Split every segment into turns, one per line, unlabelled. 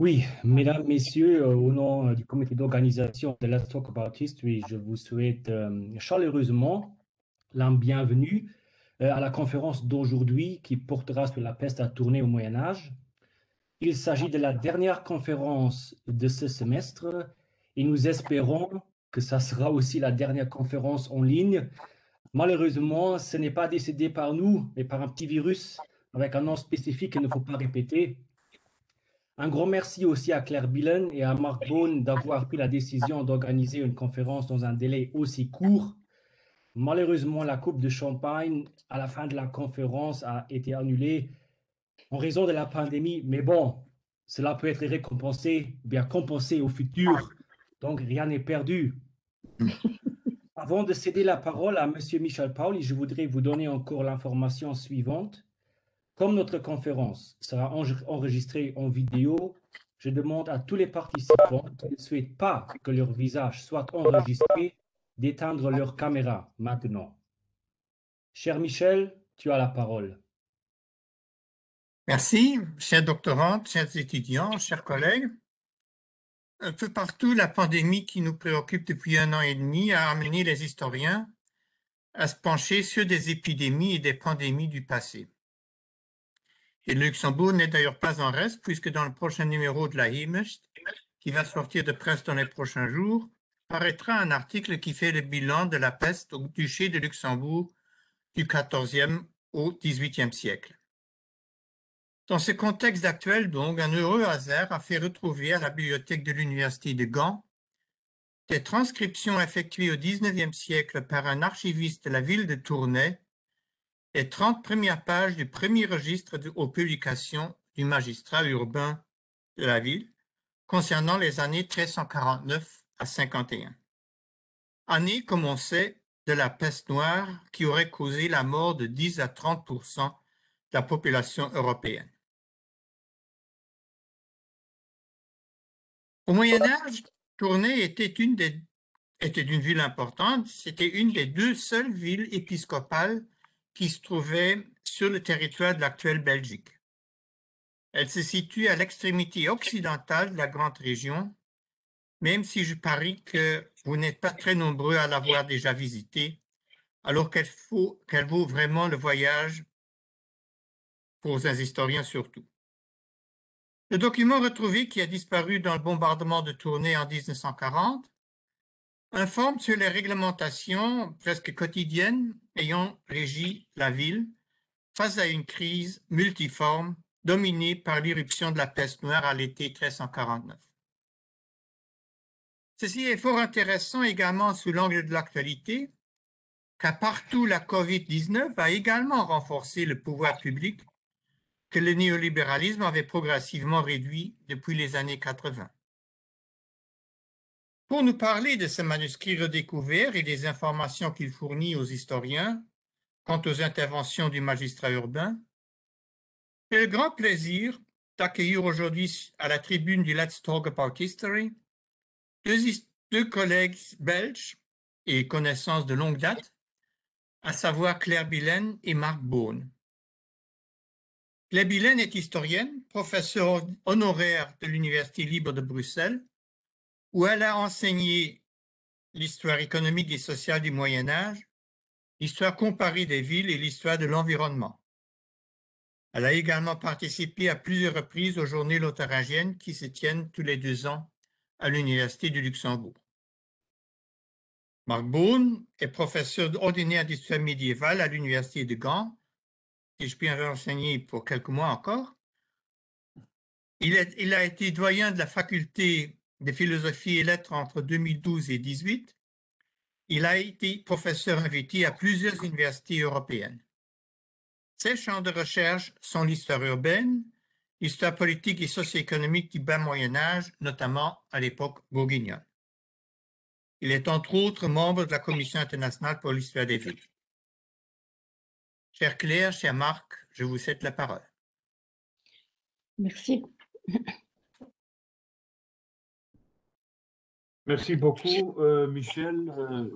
Oui, mesdames, messieurs, au nom du comité d'organisation de Let's Talk About History, je vous souhaite chaleureusement la bienvenue à la conférence d'aujourd'hui qui portera sur la peste à tourner au Moyen Âge. Il s'agit de la dernière conférence de ce semestre et nous espérons que ça sera aussi la dernière conférence en ligne. Malheureusement, ce n'est pas décédé par nous, mais par un petit virus avec un nom spécifique qu'il ne faut pas répéter. Un grand merci aussi à Claire Billen et à Mark Bone d'avoir pris la décision d'organiser une conférence dans un délai aussi court. Malheureusement, la coupe de champagne à la fin de la conférence a été annulée en raison de la pandémie, mais bon, cela peut être récompensé, bien compensé au futur, donc rien n'est perdu. Avant de céder la parole à M. Michel Pauli, je voudrais vous donner encore l'information suivante. Comme notre conférence sera enregistrée en vidéo, je demande à tous les participants qui ne souhaitent pas que leur visage soit enregistré d'éteindre leur caméra maintenant. Cher Michel, tu as la parole.
Merci, chers doctorantes, chers étudiants, chers collègues. Un peu partout, la pandémie qui nous préoccupe depuis 1 an et demi a amené les historiens à se pencher sur des épidémies et des pandémies du passé. Et le Luxembourg n'est d'ailleurs pas en reste, puisque dans le prochain numéro de la Himest, qui va sortir de presse dans les prochains jours, paraîtra un article qui fait le bilan de la peste au duché de Luxembourg du XIVe au XVIIIe siècle. Dans ce contexte actuel, donc, un heureux hasard a fait retrouver à la bibliothèque de l'Université de Gand des transcriptions effectuées au XIXe siècle par un archiviste de la ville de Tournai, les 30 premières pages du premier registre aux publications du magistrat urbain de la ville concernant les années 1349 à 51. Année, comme on sait, de la peste noire qui aurait causé la mort de 10 à 30% de la population européenne. Au Moyen Âge, Tournai était une ville importante, c'était une des deux seules villes épiscopales qui se trouvaient sur le territoire de l'actuelle Belgique. Elle se situe à l'extrémité occidentale de la grande région, même si je parie que vous n'êtes pas très nombreux à l'avoir déjà visitée, alors qu'elle vaut vraiment le voyage pour un historien surtout. Le document retrouvé qui a disparu dans le bombardement de Tournai en 1940 informe sur les réglementations presque quotidiennes ayant régi la ville face à une crise multiforme dominée par l'irruption de la peste noire à l'été 1349. Ceci est fort intéressant également sous l'angle de l'actualité, car partout la COVID-19 a également renforcé le pouvoir public que le néolibéralisme avait progressivement réduit depuis les années 80. Pour nous parler de ce manuscrit redécouvert et des informations qu'il fournit aux historiens quant aux interventions du magistrat urbain, j'ai le grand plaisir d'accueillir aujourd'hui à la tribune du Let's Talk About History deux collègues belges et connaissances de longue date, à savoir Claire Billen et Mark Bone. Claire Billen est historienne, professeure honoraire de l'Université libre de Bruxelles, où elle a enseigné l'histoire économique et sociale du Moyen Âge, l'histoire comparée des villes et l'histoire de l'environnement. Elle a également participé à plusieurs reprises aux journées lotharingiennes qui se tiennent tous les 2 ans à l'Université du Luxembourg. Mark Bone est professeur ordinaire d'histoire médiévale à l'Université de Gand, et je peux en renseigner pour quelques mois encore. Il a été doyen de la faculté de philosophie et lettres entre 2012 et 2018. Il a été professeur invité à plusieurs universités européennes. Ses champs de recherche sont l'histoire urbaine, l'histoire politique et socio-économique du bas Moyen-Âge, notamment à l'époque bourguignonne. Il est entre autres membre de la Commission internationale pour l'histoire des villes. Chère Claire, cher Marc, je vous cède la parole.
Merci.
Merci beaucoup, Michel.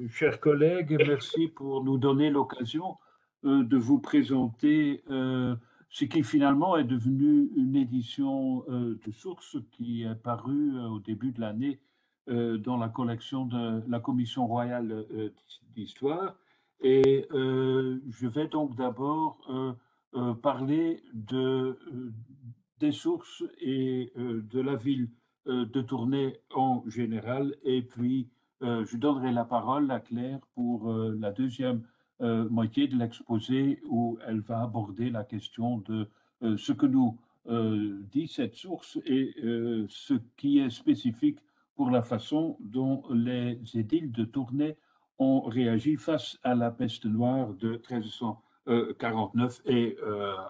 Chers collègues, merci pour nous donner l'occasion de vous présenter ce qui finalement est devenu une édition de source qui est parue au début de l'année dans la collection de la Commission royale d'histoire. Et je vais donc d'abord parler des sources et de la ville de Tournai en général, et puis je donnerai la parole à Claire pour la deuxième moitié de l'exposé où elle va aborder la question de ce que nous dit cette source et ce qui est spécifique pour la façon dont les édiles de Tournai ont réagi face à la peste noire de 1349 et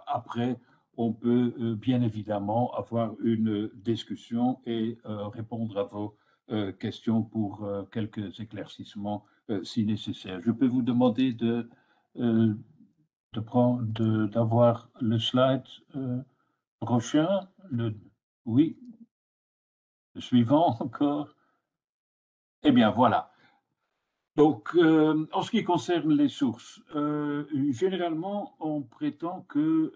après on peut bien évidemment avoir une discussion et répondre à vos questions pour quelques éclaircissements si nécessaire. Je peux vous demander d'avoir le slide prochain. Oui, le suivant encore. Eh bien, voilà. Donc, en ce qui concerne les sources, généralement, on prétend que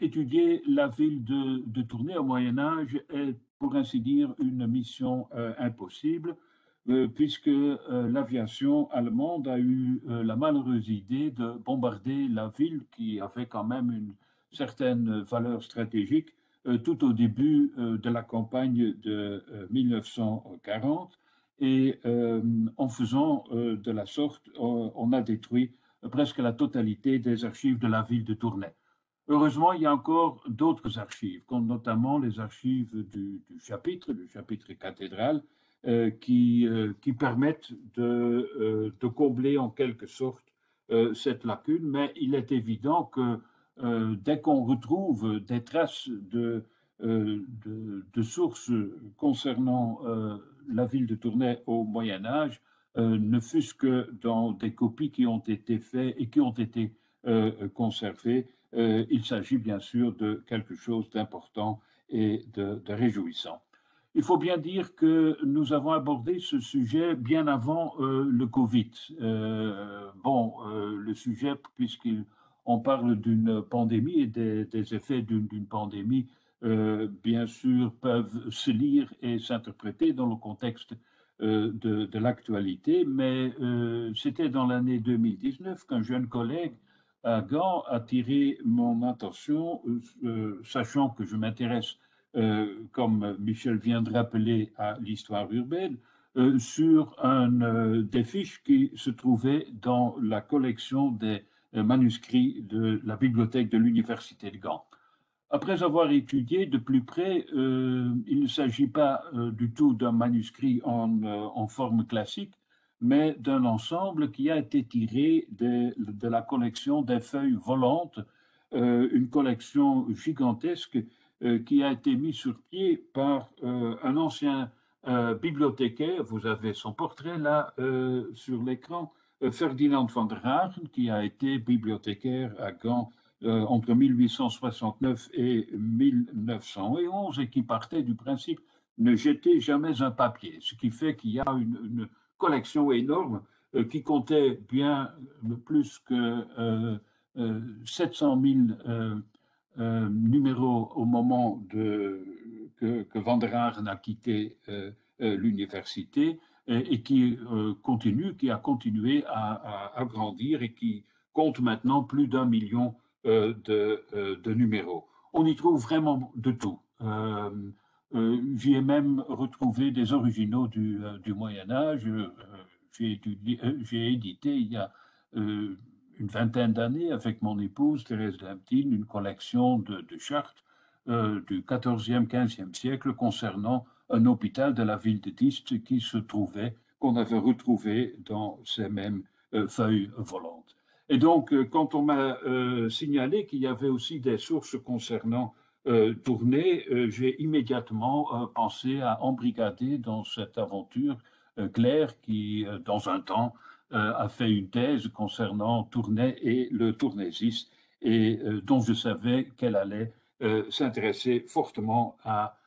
étudier la ville de Tournai au Moyen Âge est, pour ainsi dire, une mission impossible, puisque l'aviation allemande a eu la malheureuse idée de bombarder la ville, qui avait quand même une certaine valeur stratégique, tout au début de la campagne de 1940. Et en faisant de la sorte, on a détruit presque la totalité des archives de la ville de Tournai. Heureusement, il y a encore d'autres archives, comme notamment les archives du chapitre, le chapitre cathédral, qui permettent de combler en quelque sorte cette lacune. Mais il est évident que dès qu'on retrouve des traces de sources concernant la ville de Tournai au Moyen Âge, ne fût-ce que dans des copies qui ont été faites et qui ont été conservées, il s'agit bien sûr de quelque chose d'important et de réjouissant. Il faut bien dire que nous avons abordé ce sujet bien avant le Covid. Le sujet, puisqu'on parle d'une pandémie et des effets d'une pandémie, bien sûr, peuvent se lire et s'interpréter dans le contexte de l'actualité, mais c'était dans l'année 2019 qu'un jeune collègue à Gand a attiré mon attention, sachant que je m'intéresse, comme Michel vient de rappeler, à l'histoire urbaine, sur des fiches qui se trouvaient dans la collection des manuscrits de la bibliothèque de l'Université de Gand. Après avoir étudié de plus près, il ne s'agit pas du tout d'un manuscrit en forme classique, mais d'un ensemble qui a été tiré de la collection des feuilles volantes, une collection gigantesque qui a été mise sur pied par un ancien bibliothécaire. Vous avez son portrait là sur l'écran, Ferdinand van der Hagen, qui a été bibliothécaire à Gand entre 1869 et 1911 et qui partait du principe ne jeter jamais un papier, ce qui fait qu'il y a une collection énorme qui comptait bien plus que 700 000 numéros au moment que Van der Hagen a quitté l'université et qui a continué à grandir et qui compte maintenant plus d'1 million de numéros. On y trouve vraiment de tout. J'y ai même retrouvé des originaux du Moyen-Âge. J'ai édité il y a une vingtaine d'années avec mon épouse Thérèse Damtine une collection de chartes du XIVe, XVe siècle concernant un hôpital de la ville de Diest qu'on avait retrouvé dans ces mêmes feuilles volantes. Et donc, quand on m'a signalé qu'il y avait aussi des sources concernant Tournai, j'ai immédiatement pensé à embrigader dans cette aventure Claire qui, dans un temps, a fait une thèse concernant Tournai et le tournaisisme et dont je savais qu'elle allait s'intéresser fortement à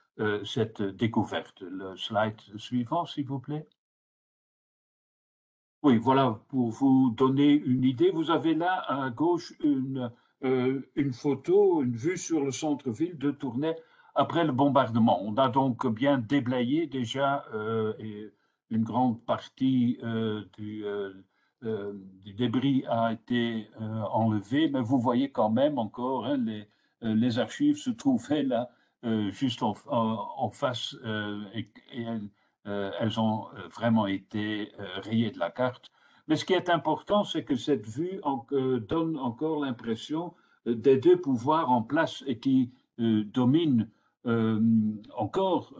cette découverte. Le slide suivant, s'il vous plaît. Oui, voilà, pour vous donner une idée, vous avez là à gauche une une photo, une vue sur le centre-ville de Tournai après le bombardement. On a donc bien déblayé déjà une grande partie du débris a été enlevé, mais vous voyez quand même encore, hein, les archives se trouvaient là, juste en face, et elles ont vraiment été rayées de la carte. Mais ce qui est important, c'est que cette vue donne encore l'impression des deux pouvoirs en place et qui dominent encore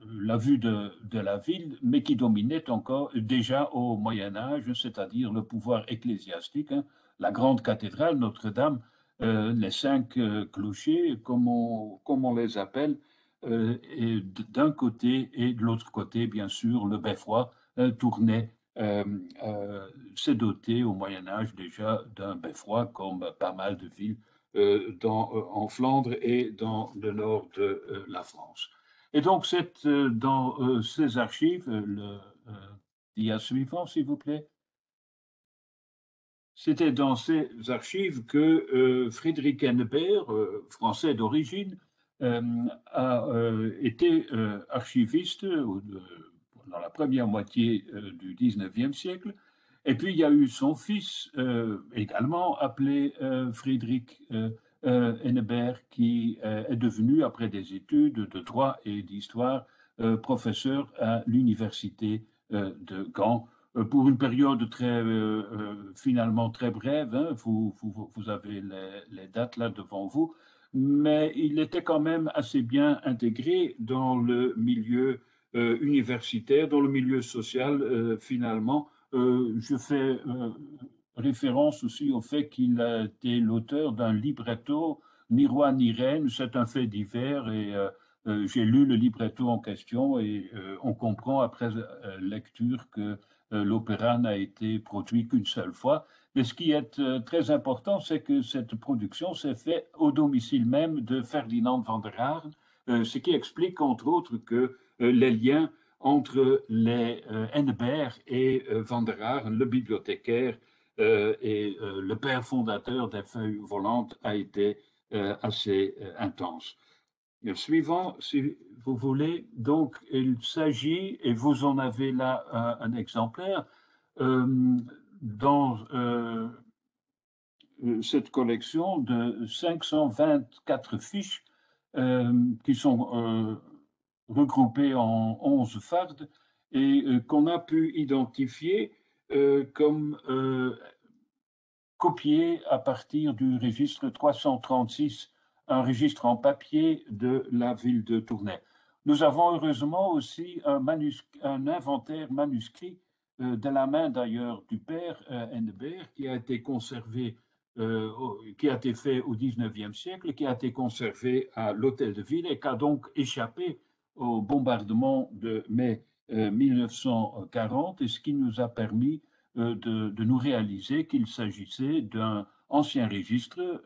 la vue de la ville, mais qui dominait encore déjà au Moyen Âge, c'est-à-dire le pouvoir ecclésiastique, hein, la grande cathédrale Notre-Dame, les cinq clochers, comme on les appelle, et d'un côté et de l'autre côté, bien sûr, le beffroi Tournai s'est doté au Moyen Âge déjà d'un beffroi, comme pas mal de villes en Flandre et dans le nord de la France. Et donc, c'est dans ces archives, le dia suivant, s'il vous plaît. C'était dans ces archives que Friedrich Henneberg, français d'origine, a été archiviste dans la première moitié du 19e siècle. Et puis, il y a eu son fils, également appelé Friedrich Henneberg, qui est devenu, après des études de droit et d'histoire, professeur à l'université de Gand pour une période finalement très brève. Hein, vous avez les dates là devant vous, mais il était quand même assez bien intégré dans le milieu universitaire, dans le milieu social finalement. Je fais référence aussi au fait qu'il a été l'auteur d'un libretto, Ni roi ni reine, c'est un fait divers, et j'ai lu le libretto en question, et on comprend après lecture que l'opéra n'a été produit qu'une seule fois. Mais ce qui est très important, c'est que cette production s'est faite au domicile même de Ferdinand van der Haar, ce qui explique entre autres que les liens entre les Henneberg et van der Haar, le bibliothécaire et le père fondateur des Feuilles volantes, a été assez intense. Le suivant, si vous voulez, donc il s'agit, et vous en avez là un exemplaire, dans cette collection de 524 fiches qui sont regroupées en 11 fardes et qu'on a pu identifier comme copiées à partir du registre 336, un registre en papier de la ville de Tournai. Nous avons heureusement aussi un inventaire manuscrit de la main d'ailleurs du père Henneberg, qui a été conservé, qui a été fait au XIXe siècle, qui a été conservé à l'hôtel de ville et qui a donc échappé au bombardement de mai 1940, et ce qui nous a permis de nous réaliser qu'il s'agissait d'un ancien registre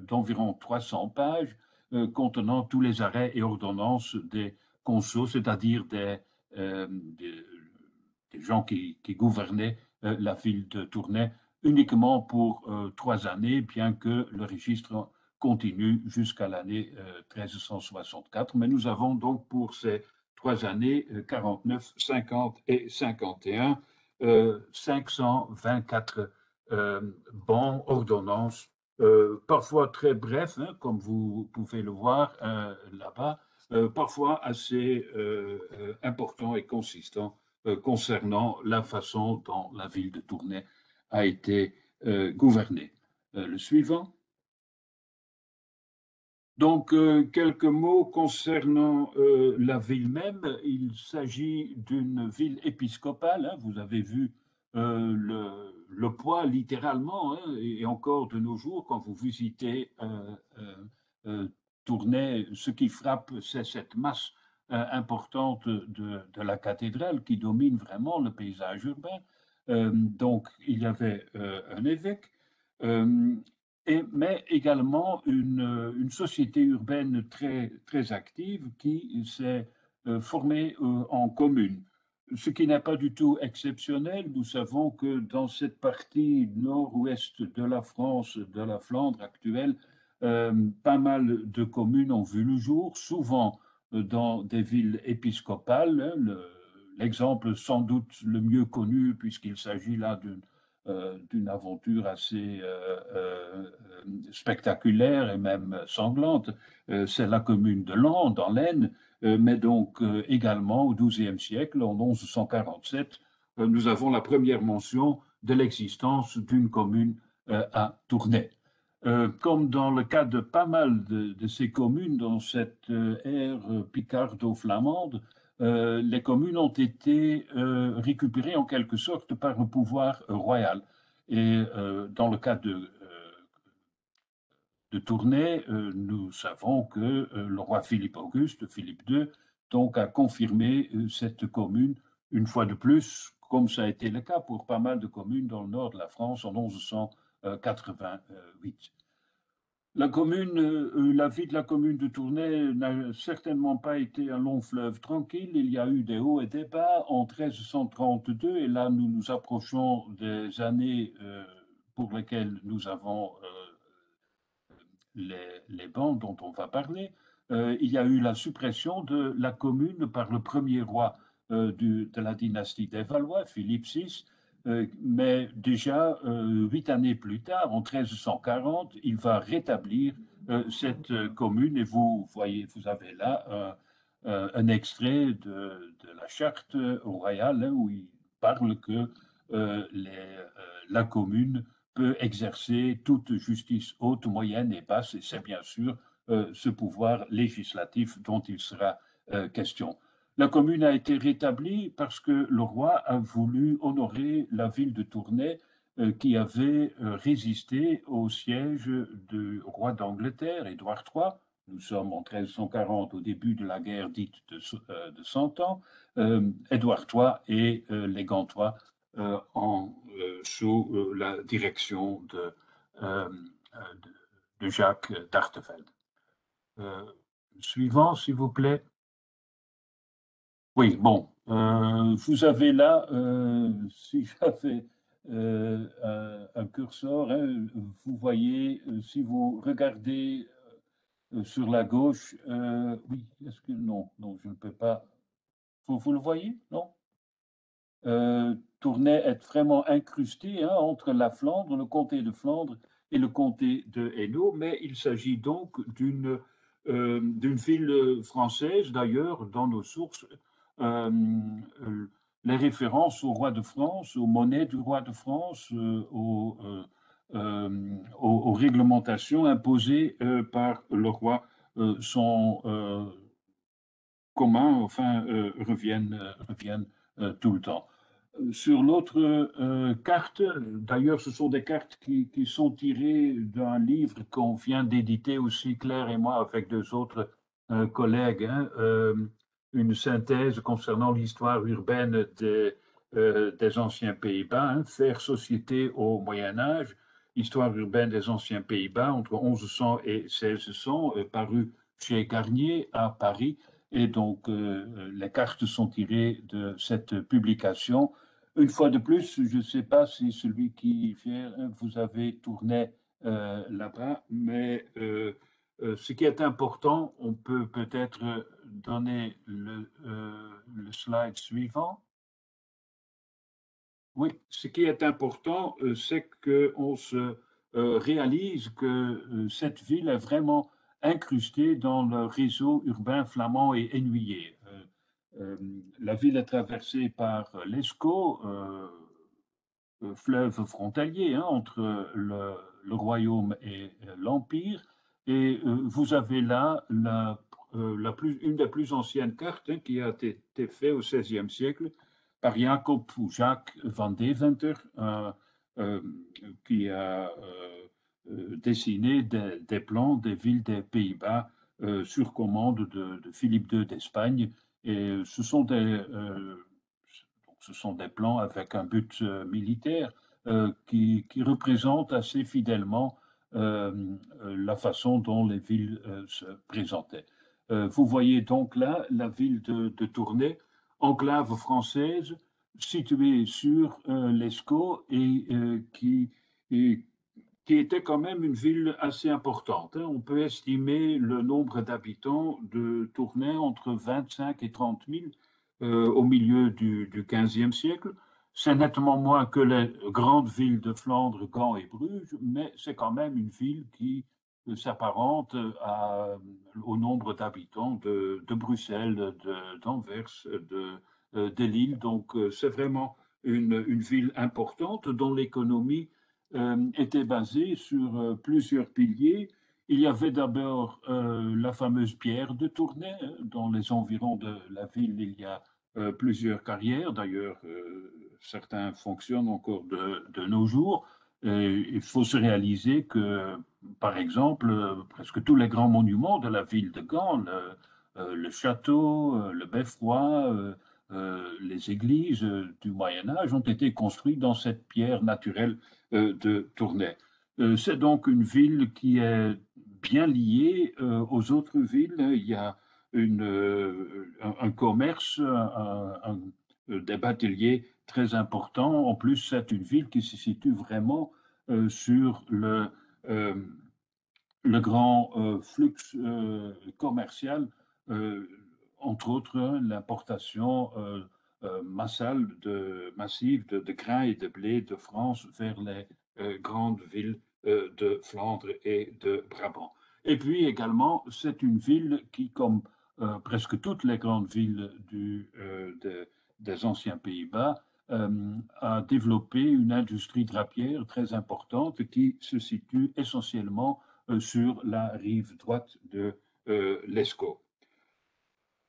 d'environ 300 pages contenant tous les arrêts et ordonnances des consos, c'est-à-dire des gens qui gouvernaient la ville de Tournai uniquement pour 3 années, bien que le registre continue jusqu'à l'année 1364. Mais nous avons donc pour ces 3 années, 49, 50 et 51, 524 bons, ordonnances, parfois très brefs, hein, comme vous pouvez le voir là-bas, parfois assez importants et consistants concernant la façon dont la ville de Tournai a été gouvernée. Le suivant. Donc, quelques mots concernant la ville même. Il s'agit d'une ville épiscopale. Hein. Vous avez vu le poids littéralement, hein, et encore de nos jours, quand vous visitez Tournai, ce qui frappe, c'est cette masse importante de la cathédrale qui domine vraiment le paysage urbain. Donc, il y avait un évêque. Mais également une société urbaine très, très active qui s'est formée en commune. ce qui n'est pas du tout exceptionnel. Nous savons que dans cette partie nord-ouest de la France, de la Flandre actuelle, pas mal de communes ont vu le jour, souvent dans des villes épiscopales. Hein. L'exemple sans doute le mieux connu, puisqu'il s'agit là d'une aventure assez spectaculaire et même sanglante, c'est la commune de Laon, dans l'Aisne, mais donc également au XIIe siècle, en 1147, nous avons la première mention de l'existence d'une commune à Tournai. Comme dans le cas de pas mal de ces communes dans cette ère picardo-flamande, les communes ont été récupérées en quelque sorte par le pouvoir royal. Et dans le cas de Tournai, nous savons que le roi Philippe Auguste, Philippe II, donc a confirmé cette commune une fois de plus, comme ça a été le cas pour pas mal de communes dans le nord de la France en 1188. La vie de la commune de Tournai n'a certainement pas été un long fleuve tranquille. Il y a eu des hauts et des bas en 1332, et là nous nous approchons des années pour lesquelles nous avons les bancs dont on va parler. Il y a eu la suppression de la commune par le premier roi de la dynastie des Valois, Philippe VI, mais déjà 8 années plus tard, en 1340, il va rétablir cette commune, et vous voyez, vous avez là un extrait de la charte royale, hein, où il parle que la commune peut exercer toute justice haute, moyenne et basse, et c'est bien sûr ce pouvoir législatif dont il sera question. La commune a été rétablie parce que le roi a voulu honorer la ville de Tournai qui avait résisté au siège du roi d'Angleterre, Édouard III. Nous sommes en 1340, au début de la guerre dite de 100 ans. Édouard III et les Gantois sous la direction de Jacques d'Artevelde. Suivant, s'il vous plaît. Oui, bon, vous avez là, si j'avais un curseur, hein, vous voyez, si vous regardez sur la gauche, oui, est-ce que non, je ne peux pas. Vous le voyez, non? Tournai est vraiment incrusté hein, entre la Flandre, le comté de Flandre et le comté de Hainaut, mais il s'agit donc d'une ville française. D'ailleurs, dans nos sources, les références au roi de France, aux monnaies du roi de France, aux réglementations imposées par le roi sont communs, enfin, reviennent tout le temps. Sur l'autre carte, d'ailleurs, ce sont des cartes qui sont tirées d'un livre qu'on vient d'éditer aussi, Claire et moi, avec deux autres collègues, hein, une synthèse concernant l'histoire urbaine des anciens Pays-Bas, hein, faire société au Moyen-Âge, histoire urbaine des anciens Pays-Bas entre 1100 et 1600, paru chez Garnier à Paris. Et donc, les cartes sont tirées de cette publication. Une fois de plus, je ne sais pas si celui qui vient, vous avez tourné là-bas, mais ce qui est important, on peut peut-être donner le slide suivant. Oui, ce qui est important, c'est qu'on se réalise que cette ville est vraiment incrustée dans le réseau urbain flamand et hainouillais. La ville est traversée par l'Escaut, fleuve frontalier hein, entre le royaume et l'Empire, et vous avez là une des plus anciennes cartes hein, qui a été faite au XVIe siècle par Jacob ou Jacques van Deventer, qui a dessiné des plans des villes des Pays-Bas sur commande de Philippe II d'Espagne. Et ce sont des plans avec un but militaire qui représentent assez fidèlement la façon dont les villes se présentaient. Vous voyez donc là la ville de Tournai enclave française située sur l'Escaut et qui était quand même une ville assez importante. On peut estimer le nombre d'habitants de Tournai entre 25 et 30 000 au milieu du XVe siècle. C'est nettement moins que les grandes villes de Flandre, Gand et Bruges, mais c'est quand même une ville qui s'apparente au nombre d'habitants de Bruxelles, d'Anvers, de Lille. Donc c'est vraiment une ville importante dont l'économie était basée sur plusieurs piliers. Il y avait d'abord la fameuse pierre de Tournai. Dans les environs de la ville, il y a plusieurs carrières. D'ailleurs, certains fonctionnent encore de nos jours. Il faut se réaliser que, par exemple, presque tous les grands monuments de la ville de Gand, le château, le beffroi, les églises du Moyen Âge ont été construits dans cette pierre naturelle de Tournai. C'est donc une ville qui est bien liée aux autres villes. Il y a un commerce, des bateliers très importants. En plus, c'est une ville qui se situe vraiment sur le grand flux commercial, entre autres l'importation massive de grains et de blé de France vers les grandes villes de Flandre et de Brabant. Et puis également, c'est une ville qui, comme presque toutes les grandes villes des anciens Pays-Bas, a développé une industrie drapière très importante qui se situe essentiellement sur la rive droite de l'Escaut.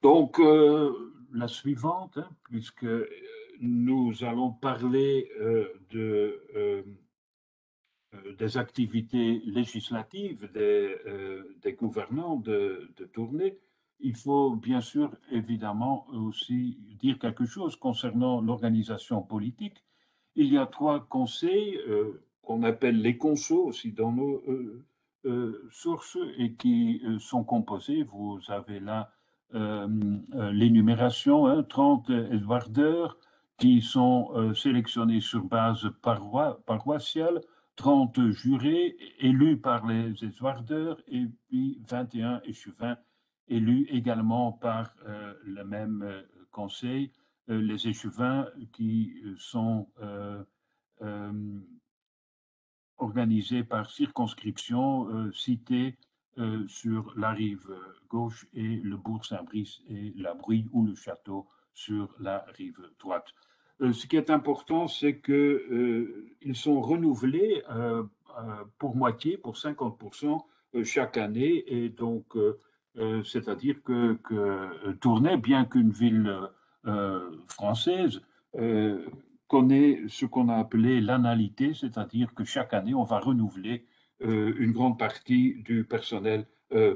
Donc, la suivante, puisque nous allons parler des activités législatives des gouvernants de Tournai, il faut bien sûr évidemment aussi dire quelque chose concernant l'organisation politique. Il y a 3 conseils qu'on appelle les consos aussi dans nos sources et qui sont composés. Vous avez là l'énumération, 30 eswardeurs qui sont sélectionnés sur base paroissiale, 30 jurés élus par les eswardeurs et puis 21 échevins élus également par le même conseil. Les échevins qui sont organisés par circonscription, cités sur la rive gauche et le bourg Saint-Brice et la Bruille ou le château sur la rive droite. Ce qui est important, c'est qu'ils sont renouvelés pour moitié, pour 50% chaque année. Et donc, c'est-à-dire que Tournai, bien qu'une ville française, connaît ce qu'on a appelé l'analité, c'est-à-dire que chaque année, on va renouveler une grande partie du personnel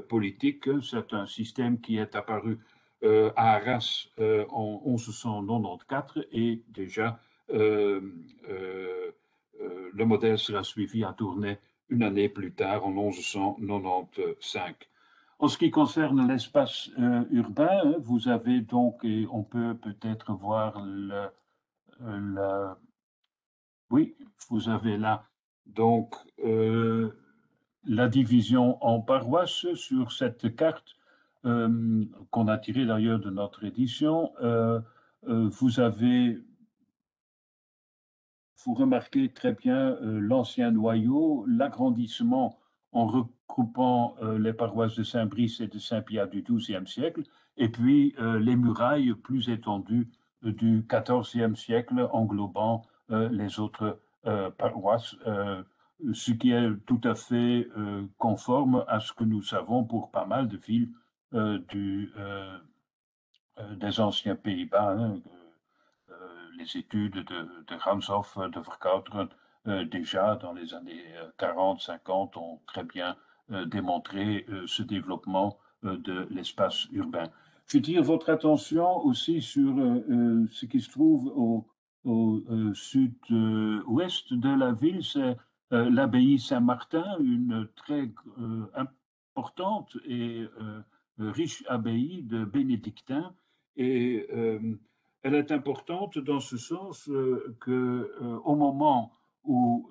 politique. C'est un système qui est apparu à Arras en 1194 et déjà le modèle sera suivi à Tournai une année plus tard, en 1195. En ce qui concerne l'espace urbain, vous avez donc, et on peut peut-être voir oui, vous avez là donc la division en paroisses sur cette carte qu'on a tirée d'ailleurs de notre édition. Vous remarquez très bien l'ancien noyau, l'agrandissement en regroupant les paroisses de Saint-Brice et de Saint-Pierre du XIIe siècle, et puis les murailles plus étendues du XIVe siècle englobant les autres paroisses, ce qui est tout à fait conforme à ce que nous savons pour pas mal de villes des anciens Pays-Bas. Les études de Ranshoff, de Vercauteren, déjà dans les années 40-50, ont très bien démontré ce développement de l'espace urbain. J'attire votre attention aussi sur ce qui se trouve au sud-ouest de la ville, c'est l'abbaye Saint-Martin, une très importante et riche abbaye de bénédictins. Et Elle est importante dans ce sens qu'au moment où,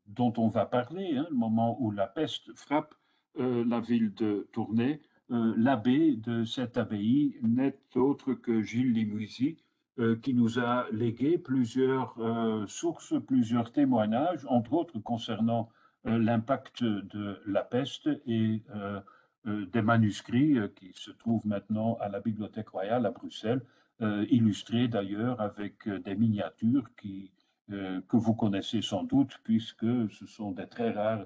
dont on va parler, hein, le moment où la peste frappe la ville de Tournai, l'abbé de cette abbaye n'est autre que Gilles Limousin, qui nous a légué plusieurs sources, plusieurs témoignages, entre autres concernant l'impact de la peste et des manuscrits qui se trouvent maintenant à la Bibliothèque royale à Bruxelles, illustrés d'ailleurs avec des miniatures que vous connaissez sans doute, puisque ce sont des très rares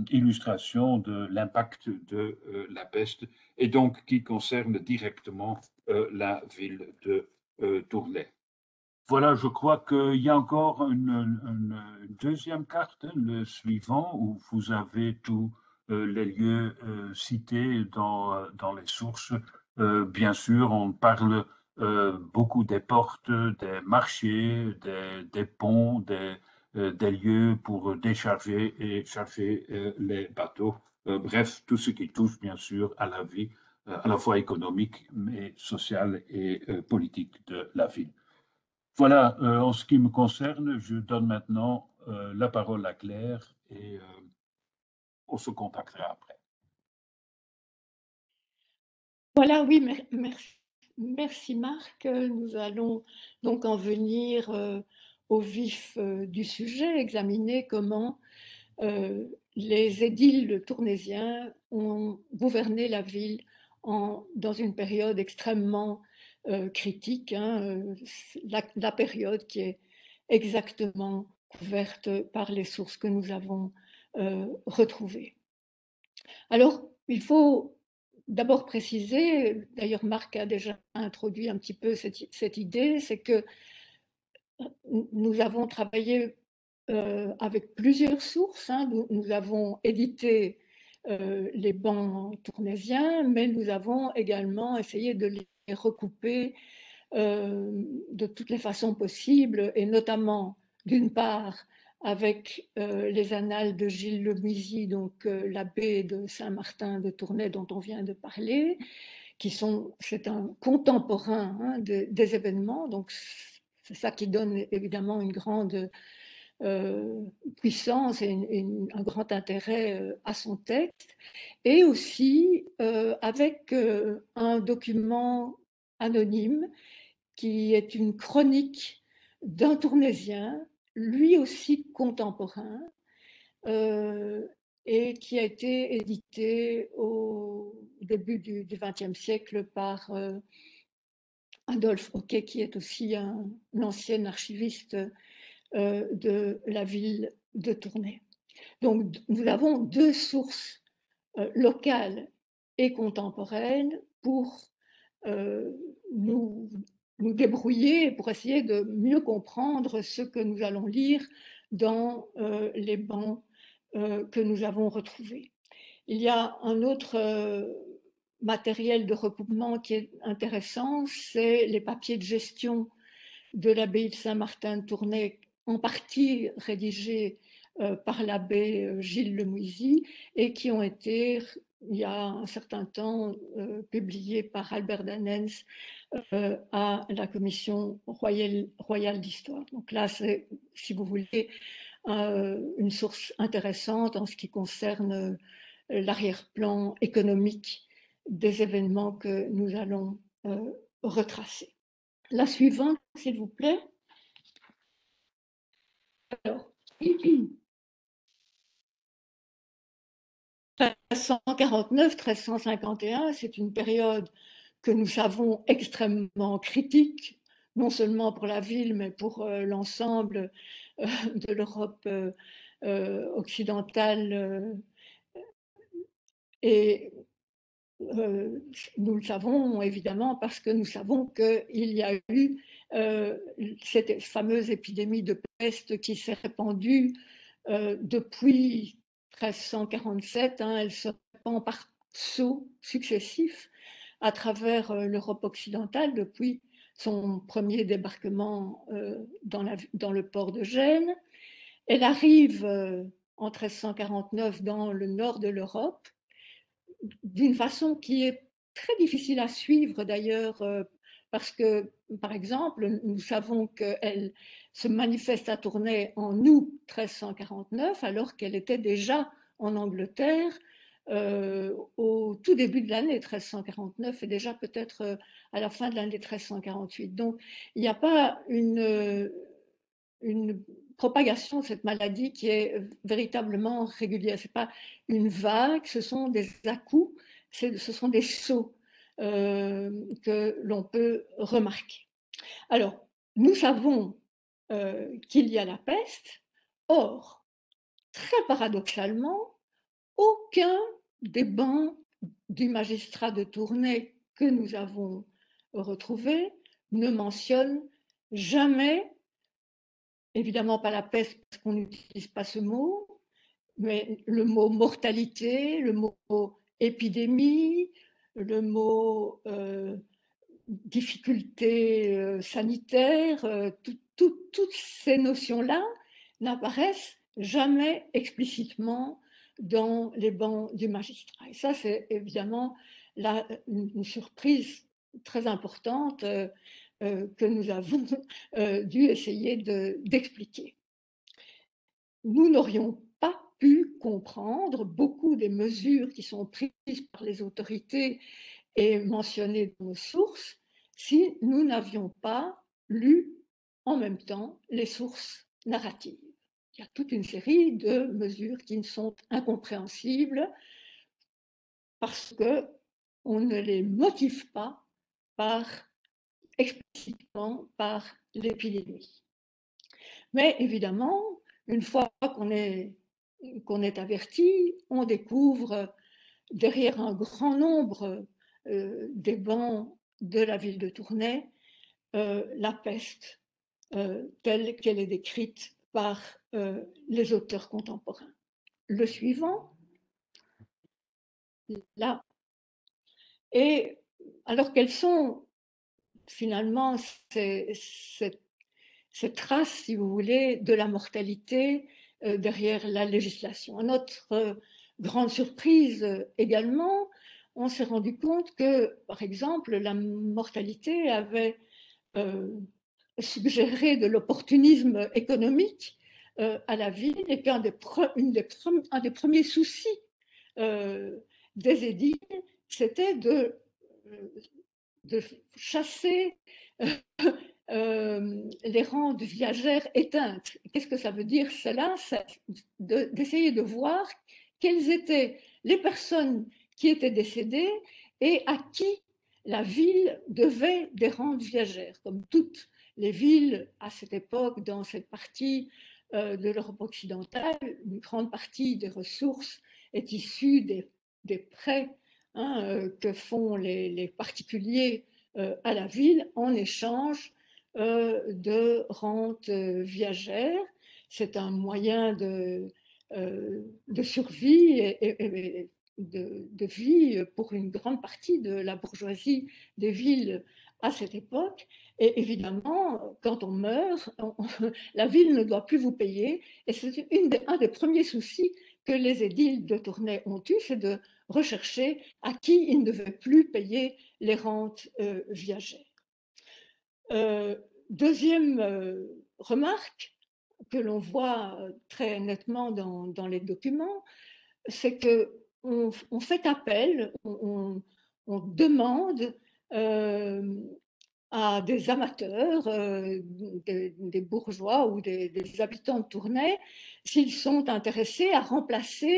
illustrations de l'impact de la peste, et donc qui concernent directement la ville de Tournai. Voilà, je crois qu'il y a encore une deuxième carte, hein, le suivant, où vous avez tous les lieux cités dans les sources. Bien sûr, on parle beaucoup des portes, des marchés, des ponts, des lieux pour décharger et charger les bateaux. Bref, tout ce qui touche bien sûr à la vie à la fois économique, mais sociale et politique de la ville. Voilà, en ce qui me concerne, je donne maintenant la parole à Claire et on se contactera après.
Voilà, oui, merci Marc. Nous allons donc en venir au vif du sujet, examiner comment les édiles tournaisiens ont gouverné la ville dans une période extrêmement critique, hein, la période qui est exactement couverte par les sources que nous avons retrouvées. Alors, il faut d'abord préciser, d'ailleurs Marc a déjà introduit un petit peu cette idée, c'est que nous avons travaillé avec plusieurs sources, hein. Nous avons édité les bancs tournaisiens, mais nous avons également essayé de les recouper de toutes les façons possibles, et notamment, d'une part, avec les annales de Gilles Limousin, donc l'abbé de Saint-Martin de Tournai dont on vient de parler, c'est un contemporain, hein, des événements, donc c'est ça qui donne évidemment une grande puissance et un grand intérêt à son texte, et aussi avec un document anonyme qui est une chronique d'un Tournaisien, lui aussi contemporain, et qui a été édité au début du XXe siècle par Adolphe Hoquet, qui est aussi un ancien archiviste de la ville de Tournai. Donc, nous avons deux sources locales et contemporaines pour nous débrouiller, pour essayer de mieux comprendre ce que nous allons lire dans les bancs que nous avons retrouvés. Il y a un autre matériel de recoupement qui est intéressant, c'est les papiers de gestion de l'abbaye de Saint-Martin de Tournai, en partie rédigés par l'abbé Gilles Limousin et qui ont été, il y a un certain temps, publiés par Albert Danens à la Commission royale d'histoire. Donc là, c'est, si vous voulez, une source intéressante en ce qui concerne l'arrière-plan économique des événements que nous allons retracer. La suivante, s'il vous plaît. Alors, 1349-1351, c'est une période que nous savons extrêmement critique, non seulement pour la ville, mais pour l'ensemble de l'Europe occidentale. Et nous le savons évidemment parce que nous savons qu'il y a eu cette fameuse épidémie de peste qui s'est répandue depuis 1347. Hein, elle se répand par sauts successifs à travers l'Europe occidentale depuis son premier débarquement dans le port de Gênes. Elle arrive en 1349 dans le nord de l'Europe, d'une façon qui est très difficile à suivre d'ailleurs parce que, par exemple, nous savons qu'elle se manifeste à Tournai en août 1349, alors qu'elle était déjà en Angleterre au tout début de l'année 1349 et déjà peut-être à la fin de l'année 1348. Donc, il n'y a pas une propagation de cette maladie qui est véritablement régulière. Ce n'est pas une vague, ce sont des à-coups, ce sont des sauts que l'on peut remarquer. Alors, nous savons qu'il y a la peste, or, très paradoxalement, aucun des bancs du magistrat de Tournai que nous avons retrouvé ne mentionne jamais, évidemment pas la peste parce qu'on n'utilise pas ce mot, mais le mot mortalité, le mot épidémie, le mot difficulté sanitaire, toutes ces notions-là n'apparaissent jamais explicitement dans les bancs du magistrat. Et ça, c'est évidemment une surprise très importante que nous avons dû essayer d'expliquer. Nous n'aurions pas pu comprendre beaucoup des mesures qui sont prises par les autorités et mentionnées dans nos sources si nous n'avions pas lu en même temps les sources narratives. Il y a toute une série de mesures qui sont incompréhensibles parce qu'on ne les motive pas explicitement par l'épidémie. Mais évidemment, une fois qu'on est averti, on découvre derrière un grand nombre des bancs de la ville de Tournai la peste telle qu'elle est décrite par les auteurs contemporains. Le suivant, là. Et alors quelles sont finalement ces traces, si vous voulez, de la mortalité derrière la législation? À notre grande surprise également, on s'est rendu compte que, par exemple, la mortalité avait suggéré de l'opportunisme économique à la ville et qu'un des premiers soucis des édiles, c'était de chasser les rentes viagères éteintes. Qu'est-ce que ça veut dire cela? D'essayer de voir quelles étaient les personnes qui étaient décédées et à qui la ville devait des rentes viagères. Comme toutes les villes à cette époque, dans cette partie de l'Europe occidentale, une grande partie des ressources est issue des prêts que font les particuliers à la ville en échange de rentes viagères. C'est un moyen de survie et de vie pour une grande partie de la bourgeoisie des villes à cette époque. Et évidemment, quand on meurt, la ville ne doit plus vous payer. Et c'est un des premiers soucis que les édiles de Tournai ont eu, c'est de rechercher à qui ils ne devaient plus payer les rentes viagères. Deuxième remarque que l'on voit très nettement dans les documents, c'est qu'on fait appel, on demande à des amateurs, des bourgeois ou des habitants de Tournai, s'ils sont intéressés à remplacer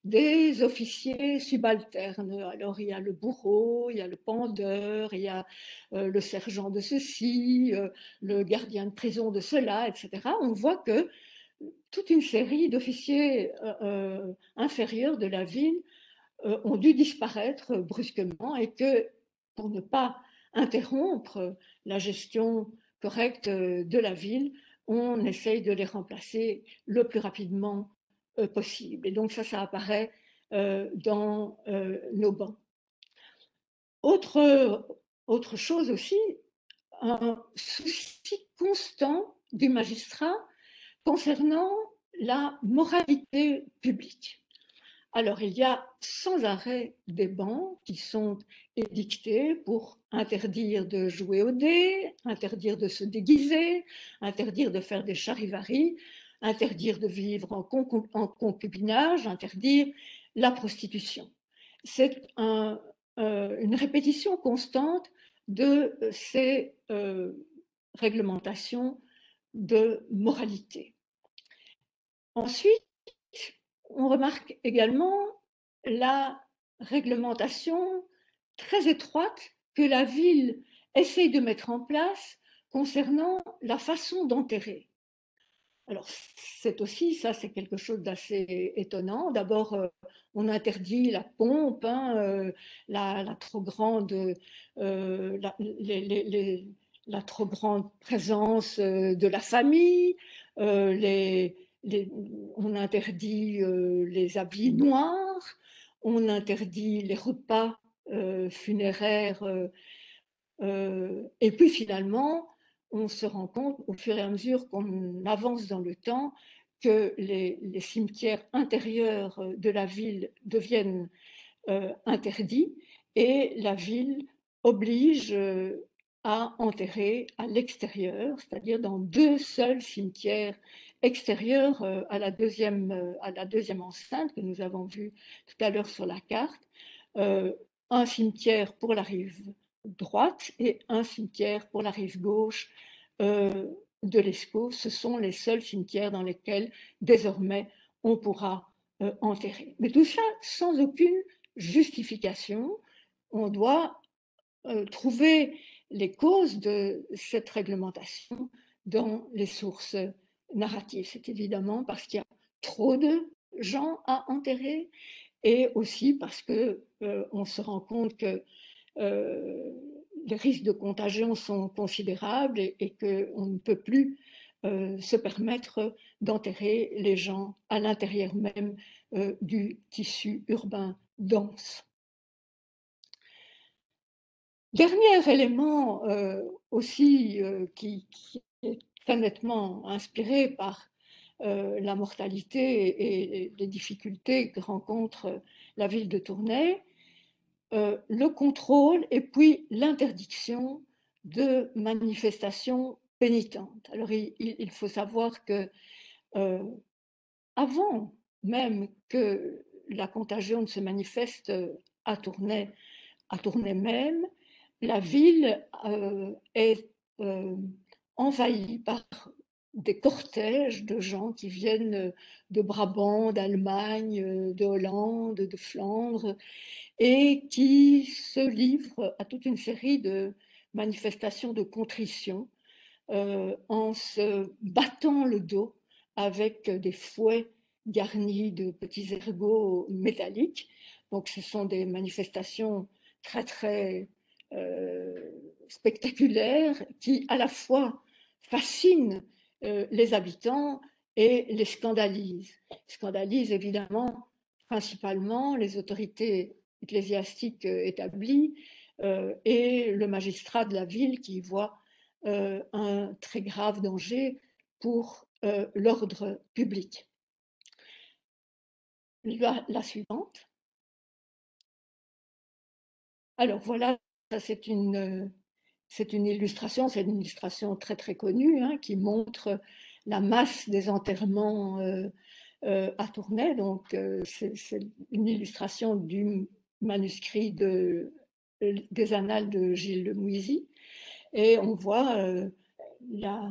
des officiers subalternes. Alors il y a le bourreau, il y a le pendeur, il y a le sergent de ceci, le gardien de prison de cela, etc. On voit que toute une série d'officiers inférieurs de la ville ont dû disparaître brusquement et que pour ne pas interrompre la gestion correcte de la ville, on essaye de les remplacer le plus rapidement possible. Et donc ça apparaît dans nos bancs. Autre chose aussi, un souci constant du magistrat concernant la moralité publique. Alors, il y a sans arrêt des bans qui sont édictés pour interdire de jouer aux dés, interdire de se déguiser, interdire de faire des charivaris, interdire de vivre en concubinage, interdire la prostitution. C'est une répétition constante de ces réglementations de moralité. Ensuite, on remarque également la réglementation très étroite que la ville essaye de mettre en place concernant la façon d'enterrer. Alors, c'est aussi, ça c'est quelque chose d'assez étonnant. D'abord, on interdit la pompe, hein, la trop grande, la trop grande présence de la famille, on interdit les habits noirs, on interdit les repas funéraires, et puis finalement, on se rend compte au fur et à mesure qu'on avance dans le temps que les cimetières intérieurs de la ville deviennent interdits et la ville oblige à enterrer à l'extérieur, c'est-à-dire dans 2 seuls cimetières extérieurs à la deuxième enceinte que nous avons vue tout à l'heure sur la carte, un cimetière pour la rive droite et un cimetière pour la rive gauche de l'Escaut. Ce sont les seuls cimetières dans lesquels désormais on pourra enterrer. Mais tout ça sans aucune justification. On doit trouver les causes de cette réglementation dans les sources narratives. C'est évidemment parce qu'il y a trop de gens à enterrer et aussi parce qu'on se rend compte que les risques de contagion sont considérables et qu'on ne peut plus se permettre d'enterrer les gens à l'intérieur même du tissu urbain dense. Dernier élément aussi qui est très nettement inspiré par la mortalité et les difficultés que rencontre la ville de Tournai, le contrôle et puis l'interdiction de manifestations pénitentes. Alors il faut savoir que avant même que la contagion ne se manifeste à Tournai même, la ville est envahie par des cortèges de gens qui viennent de Brabant, d'Allemagne, de Hollande, de Flandre, et qui se livrent à toute une série de manifestations de contrition en se battant le dos avec des fouets garnis de petits ergots métalliques. Donc ce sont des manifestations très très spectaculaires qui à la fois fascinent les habitants et les scandalisent. Scandalisent évidemment principalement les autorités ecclésiastiques établies et le magistrat de la ville qui voit un très grave danger pour l'ordre public. La suivante. Alors voilà, ça c'est une illustration, c'est une illustration très très connue hein, qui montre la masse des enterrements à Tournai. Donc c'est une illustration du manuscrit des Annales de Gilles de Mouisy. Et on voit la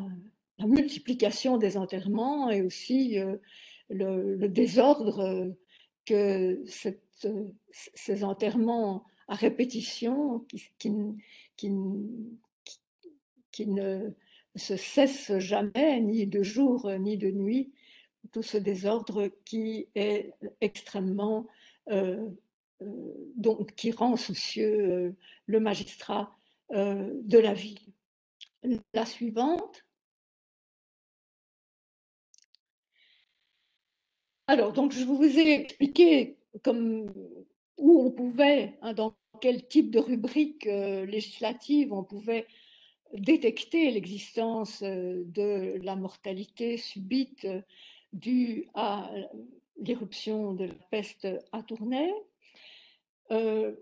multiplication des enterrements et aussi le désordre que ces enterrements à répétition qui ne se cessent jamais, ni de jour ni de nuit, tout ce désordre qui est extrêmement, donc qui rend soucieux le magistrat de la ville. La suivante. Alors, donc, je vous ai expliqué où on pouvait, hein, dans quel type de rubrique législative on pouvait détecter l'existence de la mortalité subite due à l'irruption de la peste à Tournai. On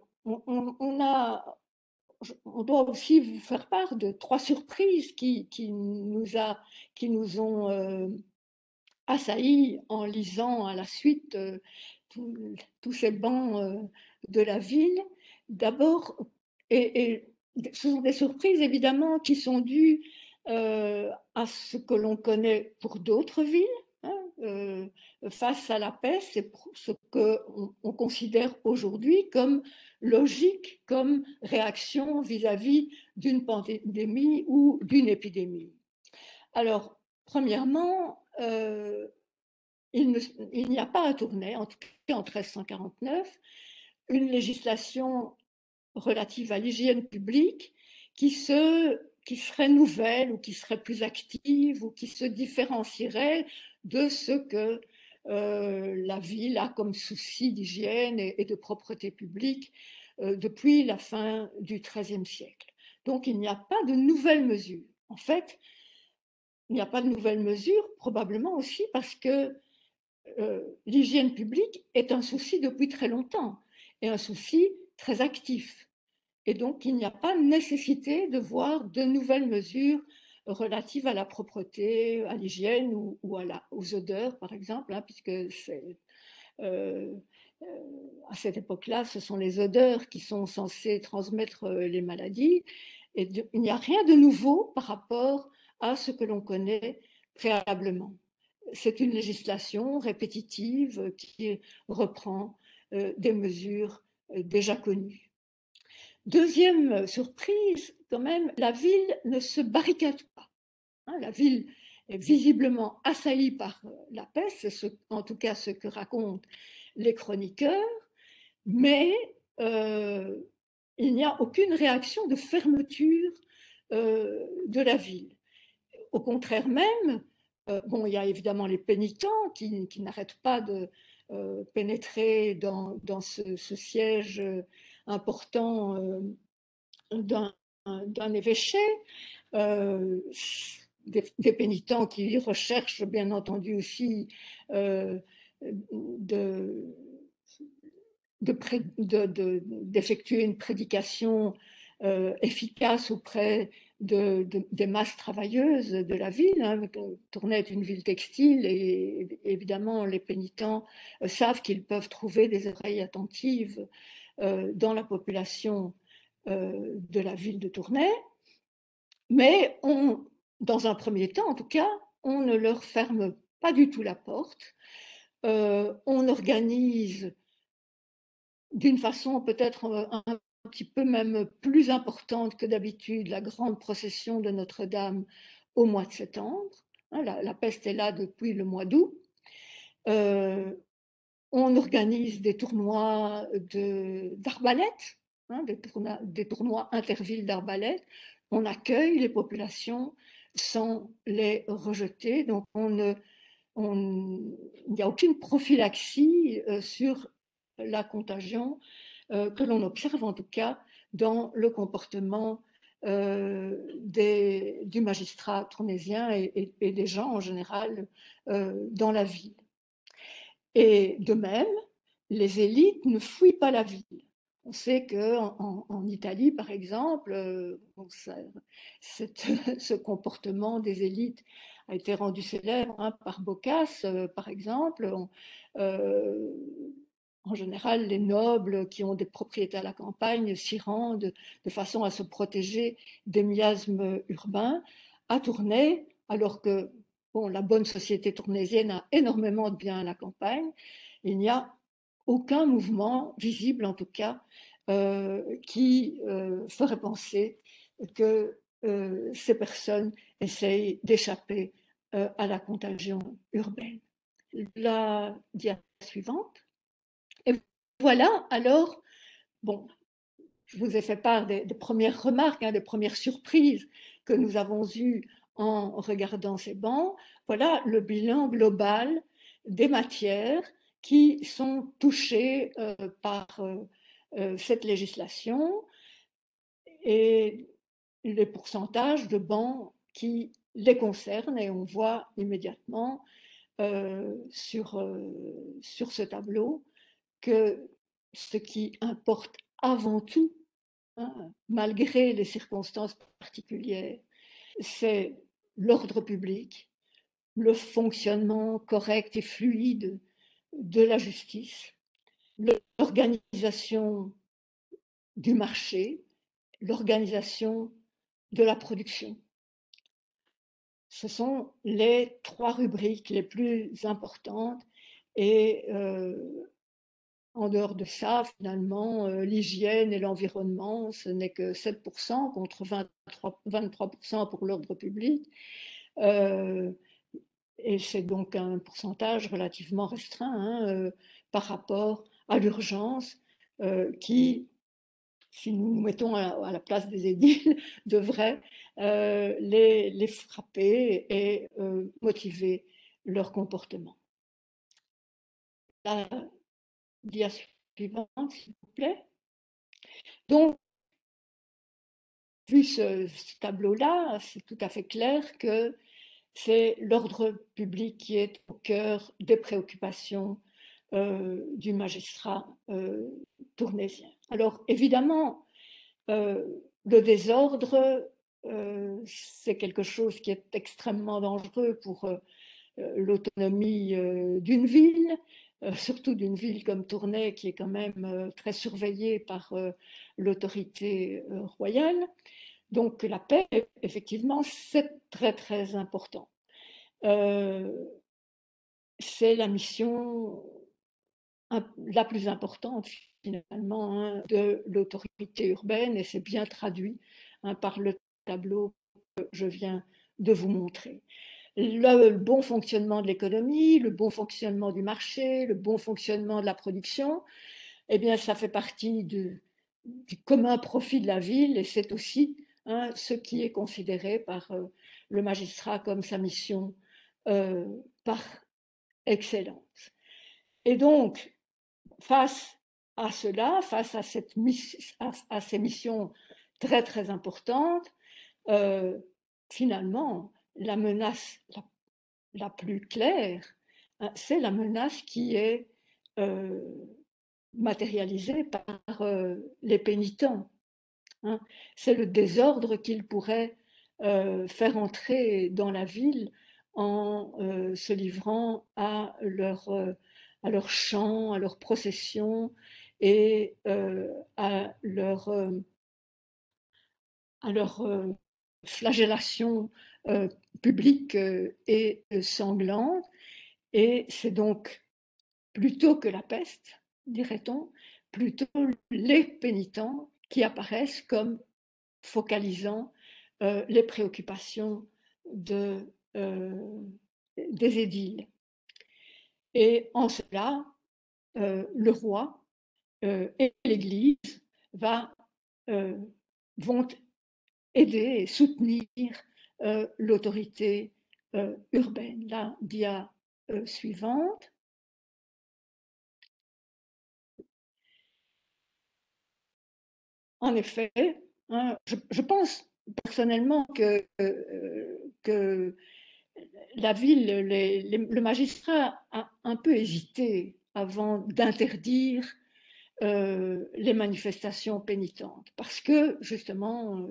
doit aussi vous faire part de 3 surprises qui nous ont assaillis en lisant à la suite tous ces bancs de la ville. D'abord, et ce sont des surprises évidemment qui sont dues à ce que l'on connaît pour d'autres villes. Face à la peste, c'est ce qu'on considère aujourd'hui comme logique, comme réaction vis-à-vis d'une pandémie ou d'une épidémie. Alors, premièrement, il n'y a pas à Tournai, en tout cas en 1349, une législation relative à l'hygiène publique qui serait nouvelle ou qui serait plus active ou qui se différencierait de ce que la ville a comme souci d'hygiène et de propreté publique depuis la fin du XIIIe siècle. Donc il n'y a pas de nouvelles mesures. En fait, il n'y a pas de nouvelles mesures, probablement aussi parce que l'hygiène publique est un souci depuis très longtemps et un souci très actif. Et donc, il n'y a pas nécessité de voir de nouvelles mesures relatives à la propreté, à l'hygiène ou aux odeurs, par exemple, hein, puisque à cette époque-là, ce sont les odeurs qui sont censées transmettre les maladies. Et il n'y a rien de nouveau par rapport à ce que l'on connaît préalablement. C'est une législation répétitive qui reprend des mesures déjà connues. Deuxième surprise, quand même, la ville ne se barricade pas. La ville est visiblement assaillie par la peste, c'est en tout cas ce que racontent les chroniqueurs, mais il n'y a aucune réaction de fermeture de la ville. Au contraire même, il y a évidemment les pénitents qui n'arrêtent pas de pénétrer dans ce siège important d'un évêché, des pénitents qui recherchent bien entendu aussi d'effectuer une prédication efficace auprès des masses travailleuses de la ville. Hein. Tournai est une ville textile et évidemment les pénitents savent qu'ils peuvent trouver des oreilles attentives dans la population de la ville de Tournai. Mais dans un premier temps, en tout cas, on ne leur ferme pas du tout la porte. On organise d'une façon peut-être un petit peu même plus importante que d'habitude la grande procession de Notre-Dame au mois de septembre. La peste est là depuis le mois d'août. On organise des tournois d'arbalète, des tournois intervilles d'arbalète. On accueille les populations sans les rejeter. Donc il n'y a aucune prophylaxie sur la contagion que l'on observe en tout cas dans le comportement du magistrat tournaisien et des gens en général dans la ville. Et de même, les élites ne fuient pas la ville. On sait qu'en Italie, par exemple, ce comportement des élites a été rendu célèbre par Boccace, par exemple. En général, les nobles qui ont des propriétés à la campagne s'y rendent de façon à se protéger des miasmes urbains. À Tournai, alors que la bonne société tournaisienne a énormément de biens à la campagne, il n'y a aucun mouvement visible, en tout cas, qui ferait penser que ces personnes essayent d'échapper à la contagion urbaine. La diapositive suivante. Et voilà, alors, je vous ai fait part des premières remarques, des premières surprises que nous avons eues en regardant ces bancs. Voilà le bilan global des matières qui sont touchées par cette législation et les pourcentages de bancs qui les concernent. Et on voit immédiatement sur ce tableau que ce qui importe avant tout, hein, malgré les circonstances particulières, c'est l'ordre public, le fonctionnement correct et fluide de la justice, l'organisation du marché, l'organisation de la production. Ce sont les 3 rubriques les plus importantes et en dehors de ça, finalement, l'hygiène et l'environnement, ce n'est que 7% contre 23% pour l'ordre public. Et c'est donc un pourcentage relativement restreint, hein, par rapport à l'urgence qui, si nous nous mettons à la place des édiles, devrait les frapper et motiver leur comportement. La dia suivante, s'il vous plaît. Donc, vu ce tableau-là, c'est tout à fait clair que c'est l'ordre public qui est au cœur des préoccupations du magistrat tournésien. Alors, évidemment, le désordre, c'est quelque chose qui est extrêmement dangereux pour l'autonomie d'une ville, surtout d'une ville comme Tournai, qui est quand même très surveillée par l'autorité royale. Donc la paix, effectivement, c'est très très important. C'est la mission la plus importante finalement, hein, de l'autorité urbaine, et c'est bien traduit, hein, par le tableau que je viens de vous montrer. Le bon fonctionnement de l'économie, le bon fonctionnement du marché, le bon fonctionnement de la production, eh bien, ça fait partie du commun profit de la ville, et c'est aussi, hein, ce qui est considéré par le magistrat comme sa mission par excellence. Et donc, face à cela, face à ces missions très très importantes, finalement, la menace la plus claire, c'est la menace qui est matérialisée par les pénitents. Hein. C'est le désordre qu'ils pourraient faire entrer dans la ville en se livrant à leur chant, à leur procession et à leur flagellation publique et sanglante. Et c'est donc plutôt que la peste, dirait-on, plutôt les pénitents qui apparaissent comme focalisant les préoccupations des édiles. Et en cela, le roi et l'Église vont aider et soutenir l'autorité urbaine. La dia suivante. En effet, hein, je pense personnellement que la ville, le magistrat a un peu hésité avant d'interdire les manifestations pénitentes, parce que justement,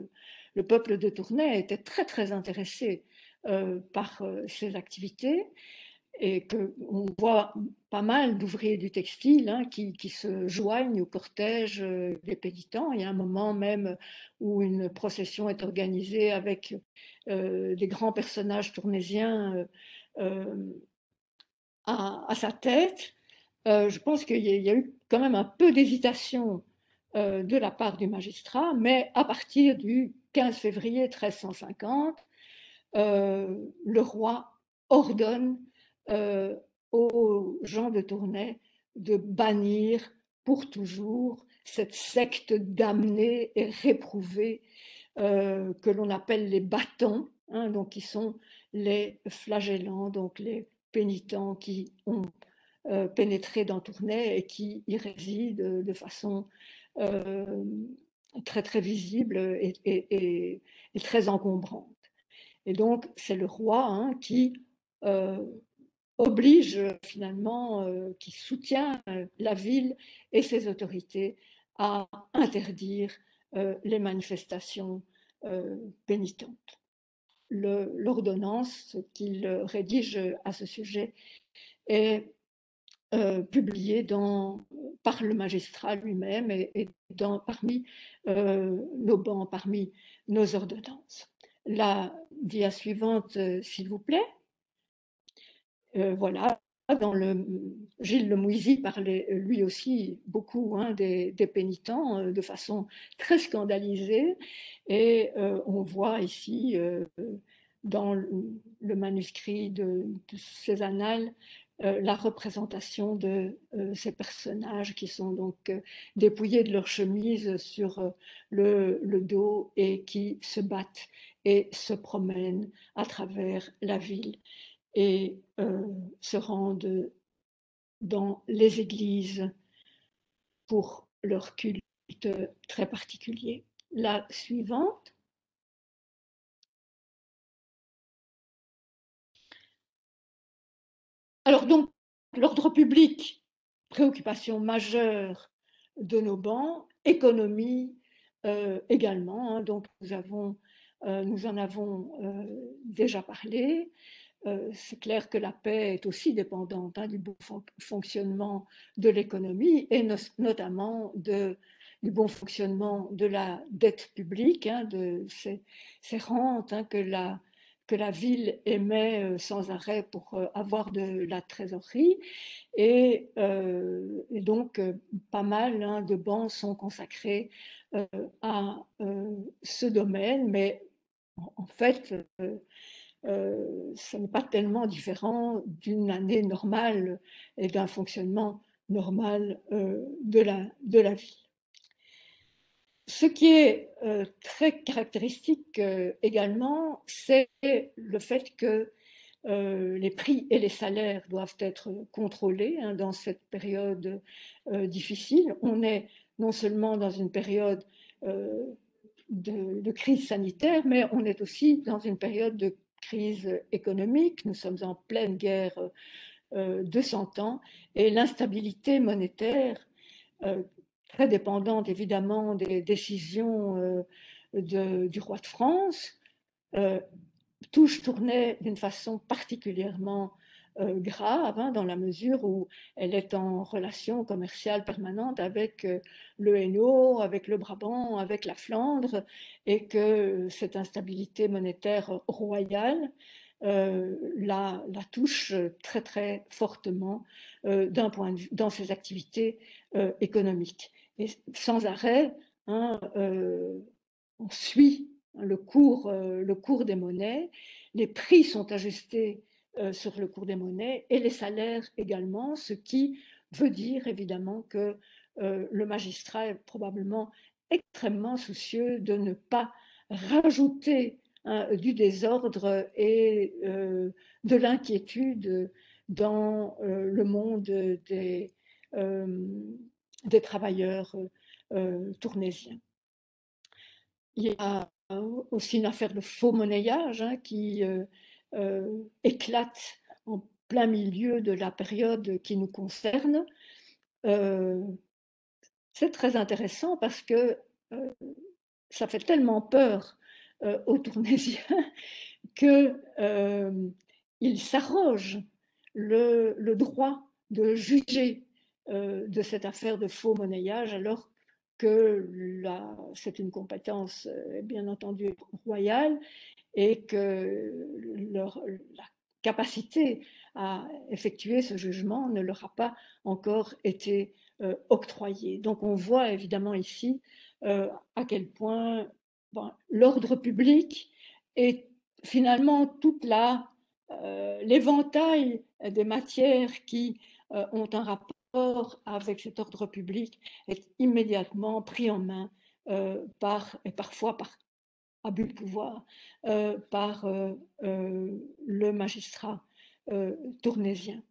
le peuple de Tournai était très très intéressé par ces activités, et qu'on voit pas mal d'ouvriers du textile, hein, qui se joignent au cortège des pénitents. Il y a un moment même où une procession est organisée avec des grands personnages tournaisiens à sa tête. Je pense qu'il y a eu quand même un peu d'hésitation de la part du magistrat, mais à partir du 15 février 1350, le roi ordonne aux gens de Tournai de bannir pour toujours cette secte damnée et réprouvée que l'on appelle les bâtons, hein, donc qui sont les flagellants, donc les pénitents qui ont pénétré dans Tournai et qui y résident de façon très très visible et très encombrante. Et donc, c'est le roi, hein, qui oblige finalement, qui soutient la ville et ses autorités à interdire les manifestations pénitentes. L'ordonnance qu'il rédige à ce sujet est publiée par le magistrat lui-même et parmi nos bancs, parmi nos ordonnances. La dia suivante, s'il vous plaît. Voilà, Gilles Lemouisy parlait lui aussi beaucoup des pénitents de façon très scandalisée, et on voit ici dans le manuscrit de ces annales la représentation de ces personnages qui sont donc dépouillés de leur chemise sur le dos et qui se battent et se promènent à travers la ville et se rendent dans les églises pour leur culte très particulier. La suivante. Alors donc, l'ordre public, préoccupation majeure de nos bancs, économie également, hein, donc nous en avons déjà parlé. C'est clair que la paix est aussi dépendante du bon fonctionnement de l'économie et notamment du bon fonctionnement de la dette publique, de ces rentes que la ville émet sans arrêt pour avoir de la trésorerie. Et donc, pas mal de bancs sont consacrés à ce domaine, mais en fait, ce n'est pas tellement différent d'une année normale et d'un fonctionnement normal de la ville. Ce qui est très caractéristique également, c'est le fait que les prix et les salaires doivent être contrôlés dans cette période difficile. On est non seulement dans une période de crise sanitaire, mais on est aussi dans une période de crise économique. Nous sommes en pleine guerre de 100 ans et l'instabilité monétaire, très dépendante évidemment des décisions du roi de France, touche Tournai d'une façon particulièrement grave, dans la mesure où elle est en relation commerciale permanente avec le Hainaut, avec le Brabant, avec la Flandre, et que cette instabilité monétaire royale la touche très très fortement d'un point de vue dans ses activités économiques. Et sans arrêt, on suit le cours des monnaies, les prix sont ajustés sur le cours des monnaies et les salaires également, ce qui veut dire évidemment que le magistrat est probablement extrêmement soucieux de ne pas rajouter du désordre et de l'inquiétude dans le monde des travailleurs tournaisiens. Il y a aussi une affaire de faux monnayage qui éclate en plein milieu de la période qui nous concerne. C'est très intéressant parce que ça fait tellement peur aux Tournaisiens qu'ils s'arrogent le droit de juger de cette affaire de faux monnayage, alors que c'est une compétence bien entendu royale et que la capacité à effectuer ce jugement ne leur a pas encore été octroyée. Donc on voit évidemment ici à quel point l'ordre public et finalement toute l'éventail des matières qui ont un rapport avec cet ordre public est immédiatement pris en main et parfois par abus de pouvoir par le magistrat tournaisien.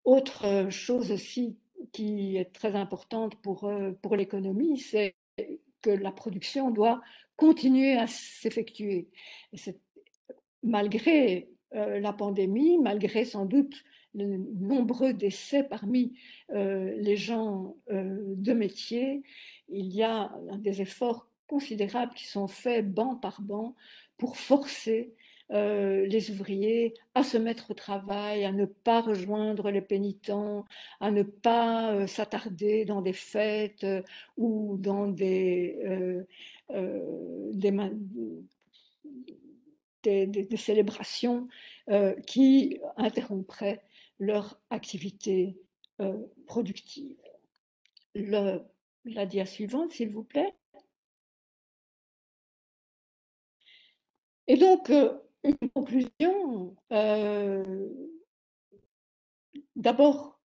Autre chose aussi qui est très importante pour l'économie, c'est que la production doit continuer à s'effectuer. Malgré la pandémie, malgré sans doute les nombreux décès parmi les gens de métier, il y a des efforts considérables qui sont faits banc par banc pour forcer les ouvriers à se mettre au travail, à ne pas rejoindre les pénitents, à ne pas s'attarder dans des fêtes ou dans des célébrations qui interrompraient leur activité productive. La dia suivante, s'il vous plaît. Et donc, une conclusion, d'abord,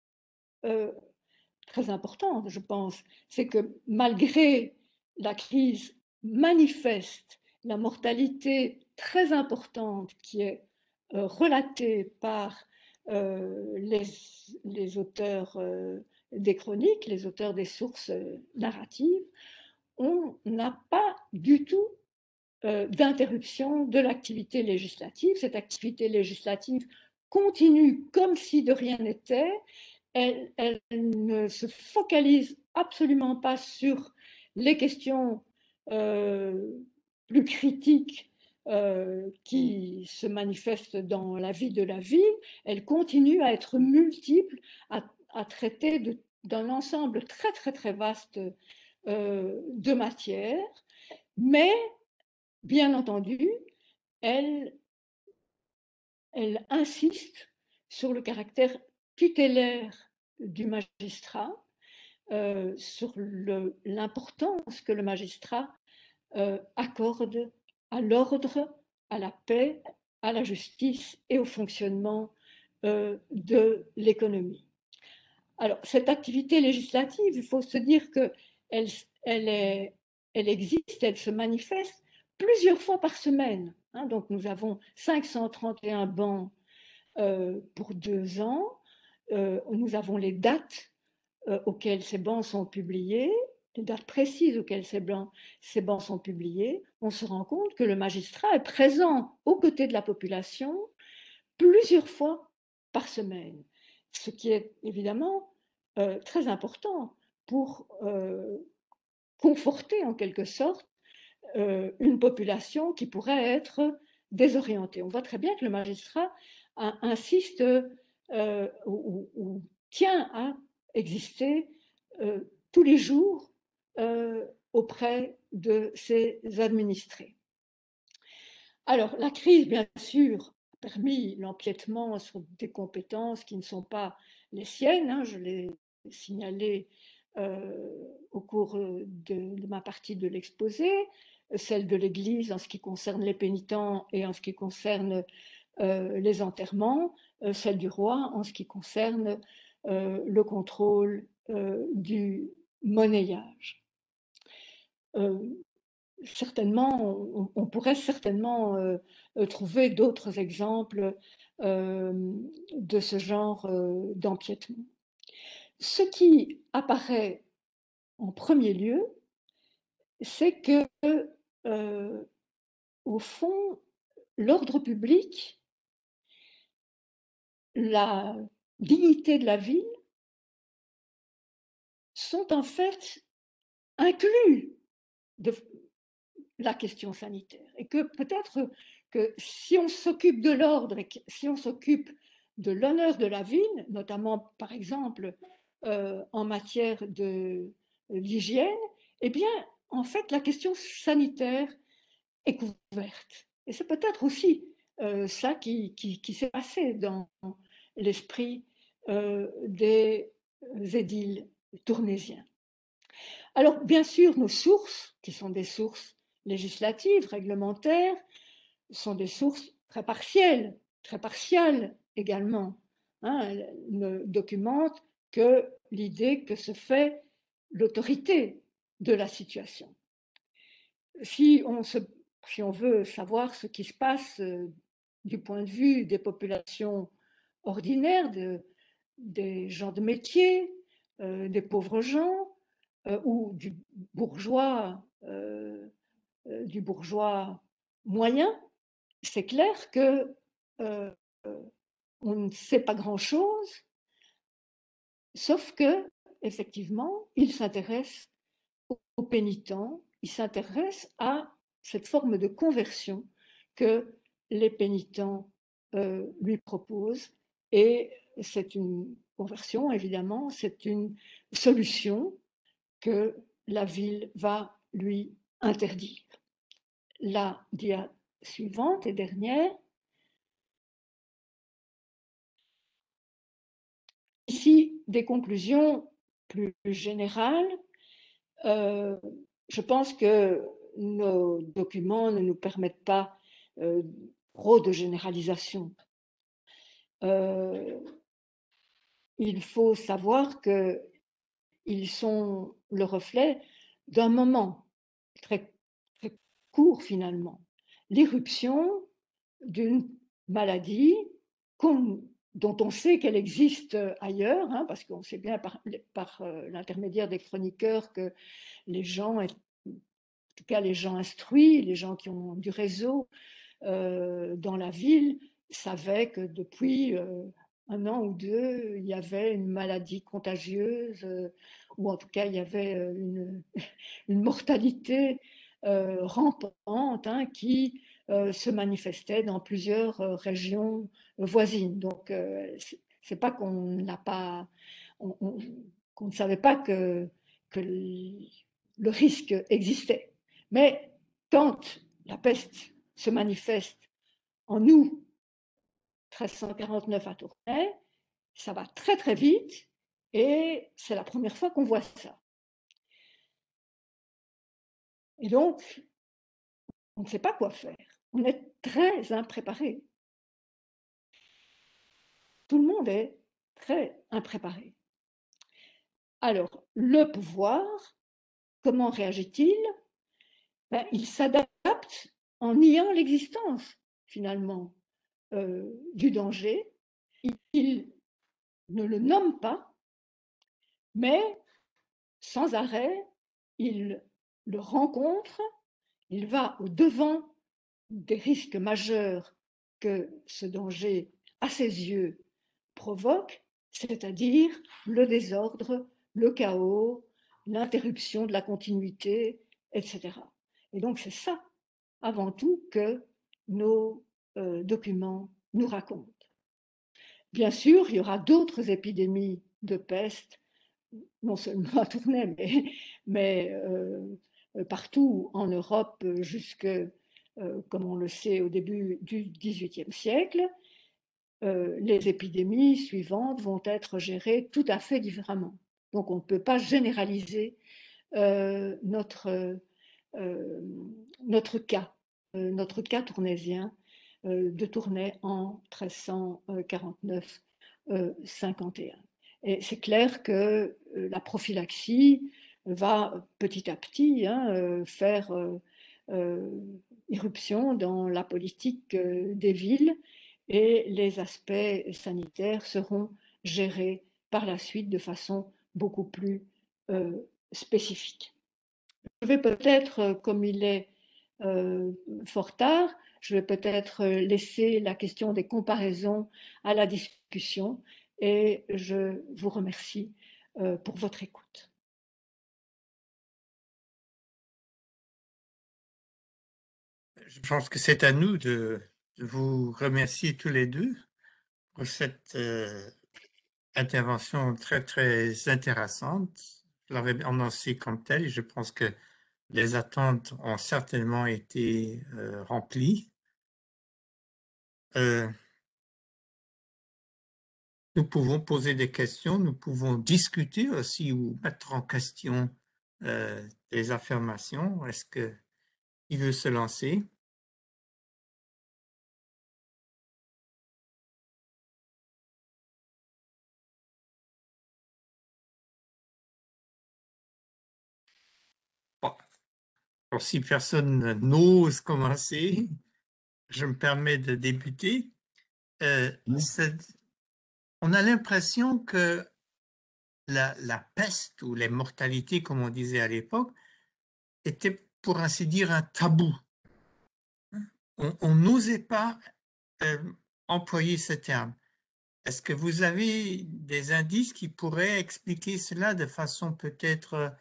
très importante, je pense, c'est que malgré la crise manifeste, la mortalité très importante qui est relatée par les auteurs des chroniques, les auteurs des sources narratives, on n'a pas du tout d'interruption de l'activité législative. Cette activité législative continue comme si de rien n'était. Elle ne se focalise absolument pas sur les questions plus critiques qui se manifestent dans la vie de la ville. Elle continue à être multiple, à traiter d'un ensemble très, très, très vaste de matières, mais bien entendu, elle insiste sur le caractère tutélaire du magistrat, sur l'importance que le magistrat accorde à l'ordre, à la paix, à la justice et au fonctionnement de l'économie. Alors, cette activité législative, il faut se dire qu'elle existe, elle se manifeste plusieurs fois par semaine. Hein, donc, nous avons 531 bancs pour 2 ans. Nous avons les dates auxquelles ces bancs sont publiés, les dates précises auxquelles ces bancs sont publiés. On se rend compte que le magistrat est présent aux côtés de la population plusieurs fois par semaine, ce qui est évidemment très important pour conforter en quelque sorte une population qui pourrait être désorientée. On voit très bien que le magistrat insiste ou tient à exister tous les jours auprès de ses administrés. Alors, la crise, bien sûr, a permis l'empiètement sur des compétences qui ne sont pas les siennes. Hein, je l'ai signalé au cours de ma partie de l'exposé, celle de l'Église en ce qui concerne les pénitents et en ce qui concerne les enterrements, celle du roi en ce qui concerne le contrôle du monnayage. Certainement, on pourrait certainement trouver d'autres exemples de ce genre d'empiètement. Ce qui apparaît en premier lieu, c'est que, au fond, l'ordre public, la dignité de la ville sont en fait inclus de la question sanitaire. Et que peut-être que si on s'occupe de l'ordre et si on s'occupe de l'honneur de la ville, notamment par exemple en matière d'hygiène, eh bien, en fait, la question sanitaire est couverte. Et c'est peut-être aussi ça qui s'est passé dans l'esprit des édiles tournaisiens. Alors, bien sûr, nos sources, qui sont des sources législatives, réglementaires, sont des sources très partielles également. Hein, elles ne documentent que l'idée que se fait l'autorité de la situation. Si on veut savoir ce qui se passe du point de vue des populations ordinaires, des gens de métier, des pauvres gens, ou du bourgeois moyen, c'est clair que on ne sait pas grand-chose, sauf que, effectivement, il s'intéresse aux pénitents, il s'intéresse à cette forme de conversion que les pénitents lui proposent. Et c'est une conversion, évidemment, c'est une solution que la ville va lui interdire. La dia suivante et dernière. Ici, des conclusions plus générales. Je pense que nos documents ne nous permettent pas trop de généralisation. Il faut savoir qu'ils sont le reflet d'un moment très, très court finalement, l'irruption d'une maladie dont on sait qu'elle existe ailleurs, hein, parce qu'on sait bien par l'intermédiaire des chroniqueurs que les gens, en tout cas les gens instruits, les gens qui ont du réseau dans la ville, savaient que depuis un an ou deux, il y avait une maladie contagieuse, ou en tout cas il y avait une mortalité rampante, hein, qui se manifestait dans plusieurs régions voisines. Donc, c'est pas qu'on n'a pas, qu'on ne savait pas que le risque existait. Mais quand la peste se manifeste en août 1349 à Tournai, ça va très très vite et c'est la première fois qu'on voit ça. Et donc, on ne sait pas quoi faire. On est très impréparé. Tout le monde est très impréparé. Alors, le pouvoir, comment réagit-il? Ben, il s'adapte en niant l'existence, finalement, du danger. Il ne le nomme pas, mais sans arrêt, il le rencontre, il va au-devant des risques majeurs que ce danger, à ses yeux, provoque, c'est-à-dire le désordre, le chaos, l'interruption de la continuité, etc. Et donc c'est ça, avant tout, que nos documents nous racontent. Bien sûr, il y aura d'autres épidémies de peste, non seulement à Tournai, mais partout en Europe, jusque, comme on le sait, au début du XVIIIe siècle. Les épidémies suivantes vont être gérées tout à fait différemment. Donc on ne peut pas généraliser notre cas tournaisien de Tournai en 1349-51. Et c'est clair que la prophylaxie va petit à petit faire irruption dans la politique des villes et les aspects sanitaires seront gérés par la suite de façon beaucoup plus spécifique. Je vais peut-être, comme il est fort tard, je vais peut-être laisser la question des comparaisons à la discussion et je vous remercie pour votre écoute.
Je pense que c'est à nous de vous remercier tous les deux pour cette intervention très, très intéressante. Je l'avais annoncé comme telle et je pense que les attentes ont certainement été remplies. Nous pouvons poser des questions, nous pouvons discuter aussi ou mettre en question des affirmations. Est-ce qu'il veut se lancer? Bon. Alors, si personne n'ose commencer, je me permets de débuter. On a l'impression que la peste ou les mortalités, comme on disait à l'époque, était pour ainsi dire un tabou. On n'osait pas employer ce terme. Est-ce que vous avez des indices qui pourraient expliquer cela de façon peut-être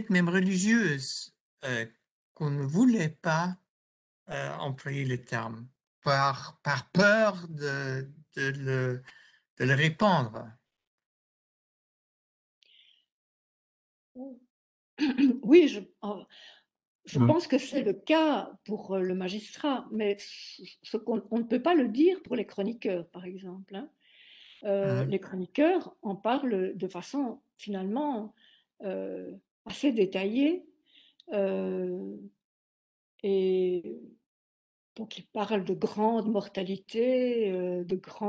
même religieuse, qu'on ne voulait pas employer le terme par peur de le répandre?
Oui, je pense que c'est le cas pour le magistrat, mais on ne peut pas le dire pour les chroniqueurs, par exemple, hein. Les chroniqueurs en parlent de façon finalement assez détaillée, et donc ils parlent de grande mortalité, de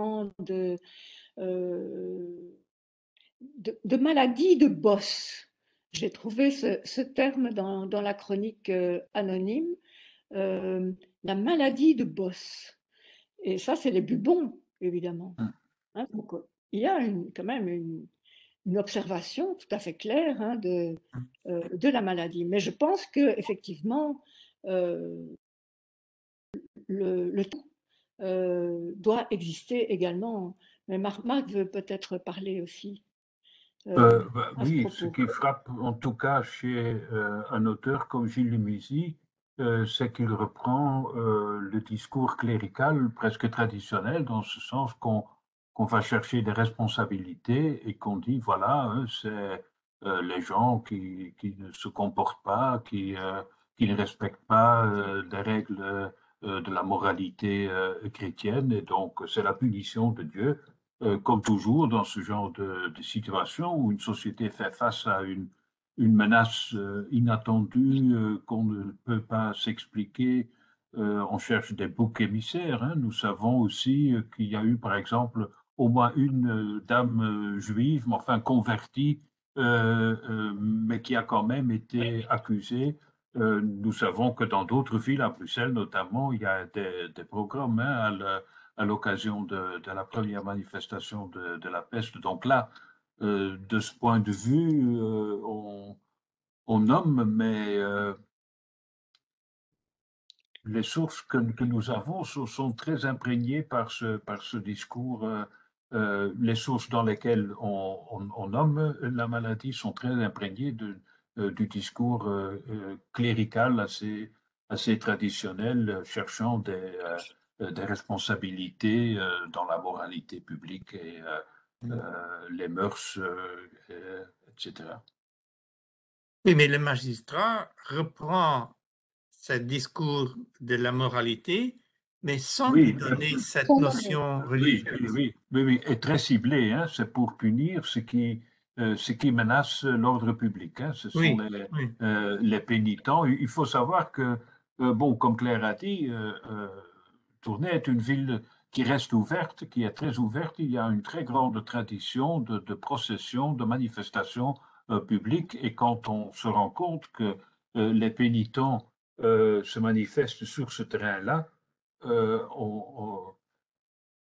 maladies de Boss. J'ai trouvé ce terme dans la chronique anonyme, la maladie de Boss. Et ça, c'est les bubons, évidemment. Hein, donc, il y a quand même une observation tout à fait claire, hein, de la maladie. Mais je pense qu'effectivement, le temps doit exister également. Mais Marc veut peut-être parler aussi à ce
Oui, ce
propos.
qui frappe en tout cas chez un auteur comme Gilles de Mussy, c'est qu'il reprend le discours clérical presque traditionnel, dans ce sens qu'on va chercher des responsabilités et qu'on dit, voilà, hein, c'est les gens qui ne se comportent pas, qui ne respectent pas les règles de la moralité chrétienne, et donc c'est la punition de Dieu. Comme toujours dans ce genre de situation où une société fait face à une menace inattendue qu'on ne peut pas s'expliquer, on cherche des boucs émissaires, hein. Nous savons aussi qu'il y a eu, par exemple, au moins une dame juive, mais enfin convertie, mais qui a quand même été accusée. Nous savons que dans d'autres villes, à Bruxelles notamment, il y a des programmes, hein, à l'occasion de la première manifestation de la peste. Donc là, de ce point de vue, on nomme, mais les sources que nous avons sont très imprégnées par ce discours. Les sources dans lesquelles on nomme la maladie sont très imprégnées du discours clérical assez traditionnel, cherchant des responsabilités dans la moralité publique et les mœurs, etc.
Oui, mais le magistrat reprend ce discours de la moralité, mais sans lui
Oui,
donner cette notion
oui,
religieuse.
oui, et très ciblé, hein, c'est pour punir ce qui menace l'ordre public, hein, ce sont
Oui, oui.
les pénitents. Il faut savoir que, bon, comme Claire a dit, Tournai est une ville qui reste ouverte, qui est très ouverte. Il y a une très grande tradition de processions, de manifestations publiques, et quand on se rend compte que les pénitents se manifestent sur ce terrain-là, euh, on,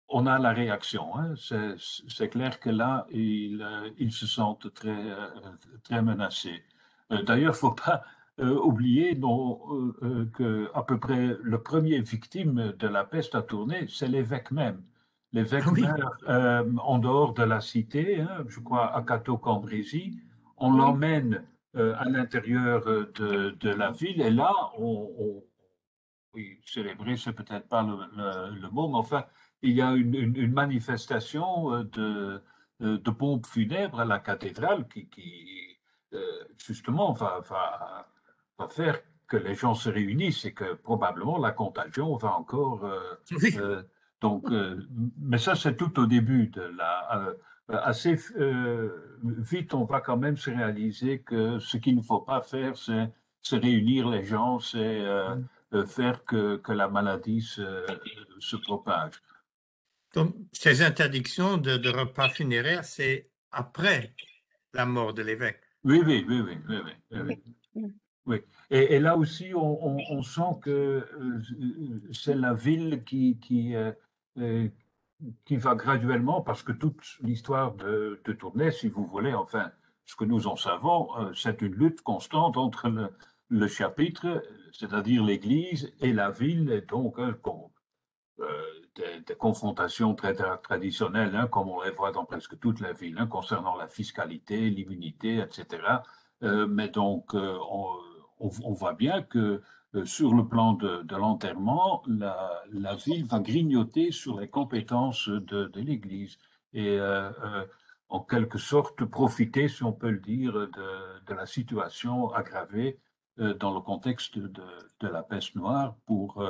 on a la réaction, hein. C'est clair que là, ils se sentent très menacés. D'ailleurs, il ne faut pas oublier que à peu près le premier victime de la peste à Tournai, c'est l'évêque même.
Ah
L'évêque
oui,
meurt en dehors de la cité, hein, je crois à Cateau-Cambrésis. On
Oui,
l'emmène à l'intérieur de la ville et là, oui, célébrer, c'est peut-être pas le mot, mais enfin, il y a une manifestation de pompes funèbres à la cathédrale qui justement, va faire que les gens se réunissent et que probablement la contagion va encore.
oui.
Euh, donc, mais ça, c'est tout au début de la. Assez vite, on va quand même se réaliser que ce qu'il ne faut pas faire, c'est se réunir les gens, c'est faire que la maladie se propage.
Donc, ces interdictions de repas funéraires, c'est après la mort de l'évêque.
Oui, oui, oui, oui, oui, oui, oui, oui.
oui, oui.
Oui. Et là aussi, on sent que c'est la ville euh, qui va graduellement, parce que toute l'histoire de Tournai, si vous voulez, enfin, ce que nous en savons, c'est une lutte constante entre le chapitre, c'est-à-dire l'Église, et la ville, et donc des confrontations très traditionnelles, hein, comme on les voit dans presque toutes les villes, hein, concernant la fiscalité, l'immunité, etc. Mais donc, on voit bien que sur le plan de l'enterrement, la ville va grignoter sur les compétences de l'Église et en quelque sorte profiter, si on peut le dire, de la situation aggravée dans le contexte de la peste noire pour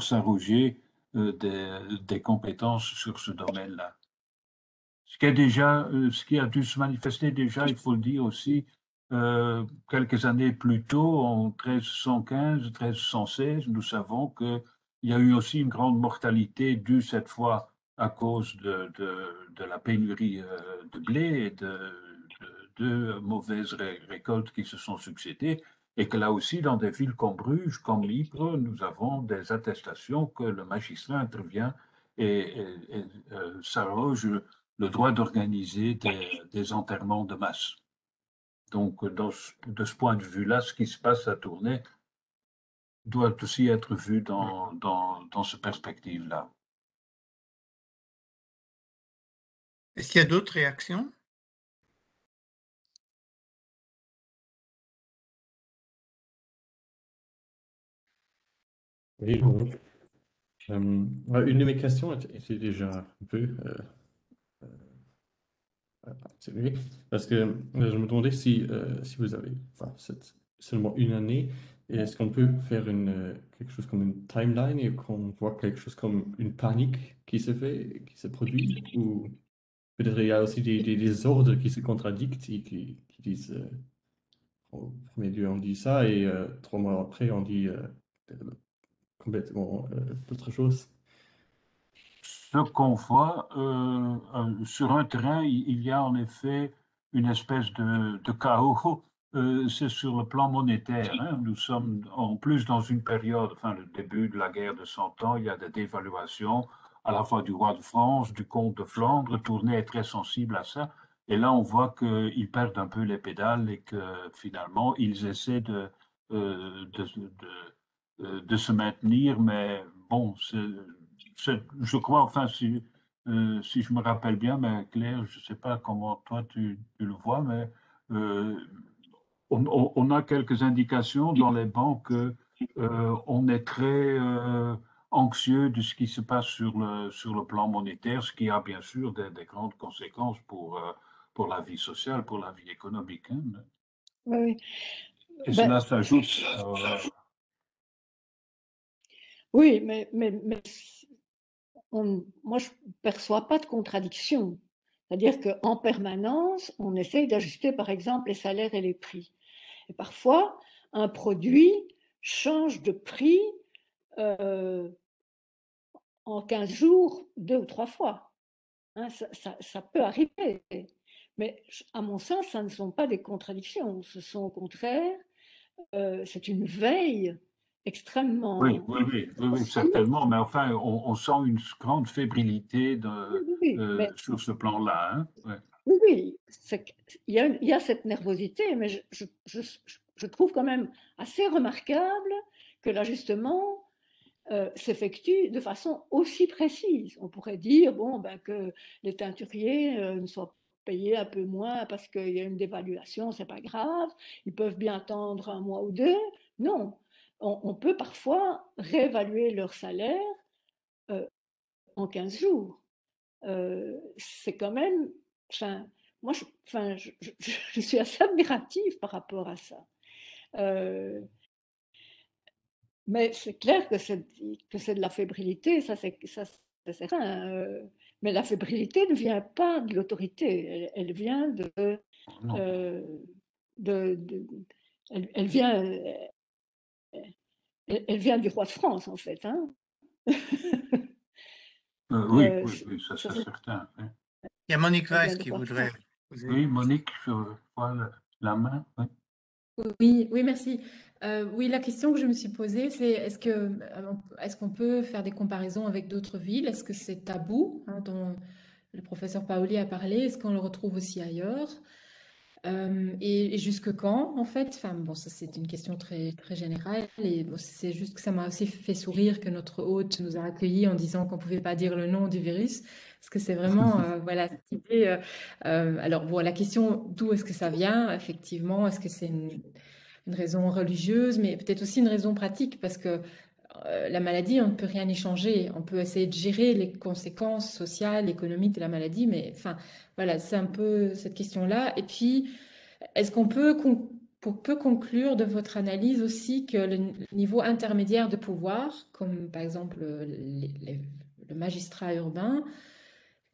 s'arroger des compétences sur ce domaine-là. Ce qui a dû se manifester déjà, il faut le dire aussi, quelques années plus tôt, en 1315, 1316, nous savons qu'il y a eu aussi une grande mortalité due cette fois à cause de la pénurie de blé et de mauvaises récoltes qui se sont succédées. Et que là aussi, dans des villes comme Bruges, comme Ypres, nous avons des attestations que le magistrat intervient et s'arroge le droit d'organiser des enterrements de masse. Donc, de ce point de vue-là, ce qui se passe à Tournai doit aussi être vu dans cette perspective-là.
Est-ce qu'il y a d'autres réactions?
Oui, bonjour. Une de mes questions était déjà un peu atténuée, parce que je me demandais si vous avez seulement une année, et est-ce qu'on peut faire quelque chose comme une timeline et qu'on voit quelque chose comme une panique qui se fait, qui se produit, ou peut-être il y a aussi des ordres qui se contradictent et qui disent au premier lieu on dit ça et 3 mois après on dit complètement d'autres choses.
Ce qu'on voit sur un terrain, il y a en effet une espèce de chaos. C'est sur le plan monétaire, hein. Nous sommes en plus dans une période, enfin le début de la guerre de 100 ans, il y a des dévaluations à la fois du roi de France, du comte de Flandre. Tournai est très sensible à ça. Et là, on voit qu'ils perdent un peu les pédales et que finalement, ils essaient de se maintenir. Mais bon, je crois, enfin, si je me rappelle bien, mais Claire, je ne sais pas comment toi tu le vois, mais on a quelques indications dans les banques qu'on est très anxieux de ce qui se passe sur le plan monétaire, ce qui a bien sûr des grandes conséquences pour la vie sociale, pour la vie économique, hein.
Oui,
Et
ben,
cela s'ajoute.
oui, mais moi, je ne perçois pas de contradiction. C'est-à-dire qu'en permanence, on essaye d'ajuster, par exemple, les salaires et les prix. Et parfois, un produit change de prix en 15 jours 2 ou 3 fois. Hein, ça peut arriver. Mais à mon sens, ça ne sont pas des contradictions. Ce sont au contraire, c'est une veille extrêmement...
Oui, certainement. Mais enfin, on sent une grande fébrilité
mais,
sur ce plan-là, hein. Ouais.
oui, il y a cette nervosité, mais je trouve quand même assez remarquable que l'ajustement s'effectue de façon aussi précise. On pourrait dire bon, ben, que les teinturiers ne soient payés un peu moins parce qu'il y a une dévaluation, c'est pas grave, ils peuvent bien attendre 1 mois ou 2. Non, on peut parfois réévaluer leur salaire en 15 jours. C'est quand même, enfin, moi, je suis assez admirative par rapport à ça. Mais c'est clair que c'est de la fébrilité, ça c'est certain. Mais la fébrilité ne vient pas de l'autorité, elle vient elle vient, elle vient du roi de France en fait. Hein.
Oui, ça c'est
c'est
certain. Oui.
Il y a Monique
elle vient
Weiss
du
qui
roi de
voudrait
France.
poser.
Oui, Monique, je vois la main. Oui.
Oui, merci. Oui, la question que je me suis posée, c'est est-ce qu'on peut faire des comparaisons avec d'autres villes? Est-ce que c'est tabou, hein, dont le professeur Paoli a parlé? Est-ce qu'on le retrouve aussi ailleurs? Et jusque quand, en fait? Enfin, bon, ça c'est une question très, très générale. Et bon, c'est juste que ça m'a aussi fait sourire que notre hôte nous a accueillis en disant qu'on ne pouvait pas dire le nom du virus. Parce que c'est vraiment, voilà, cette idée. Alors, bon, la question, d'où est-ce que ça vient? Effectivement, est-ce que c'est une raison religieuse, mais peut-être aussi une raison pratique, parce que la maladie, on ne peut rien y changer. On peut essayer de gérer les conséquences sociales, économiques de la maladie, mais enfin, voilà, c'est un peu cette question-là. Et puis, est-ce qu'on peut conclure de votre analyse aussi que le niveau intermédiaire de pouvoir, comme par exemple le magistrat urbain,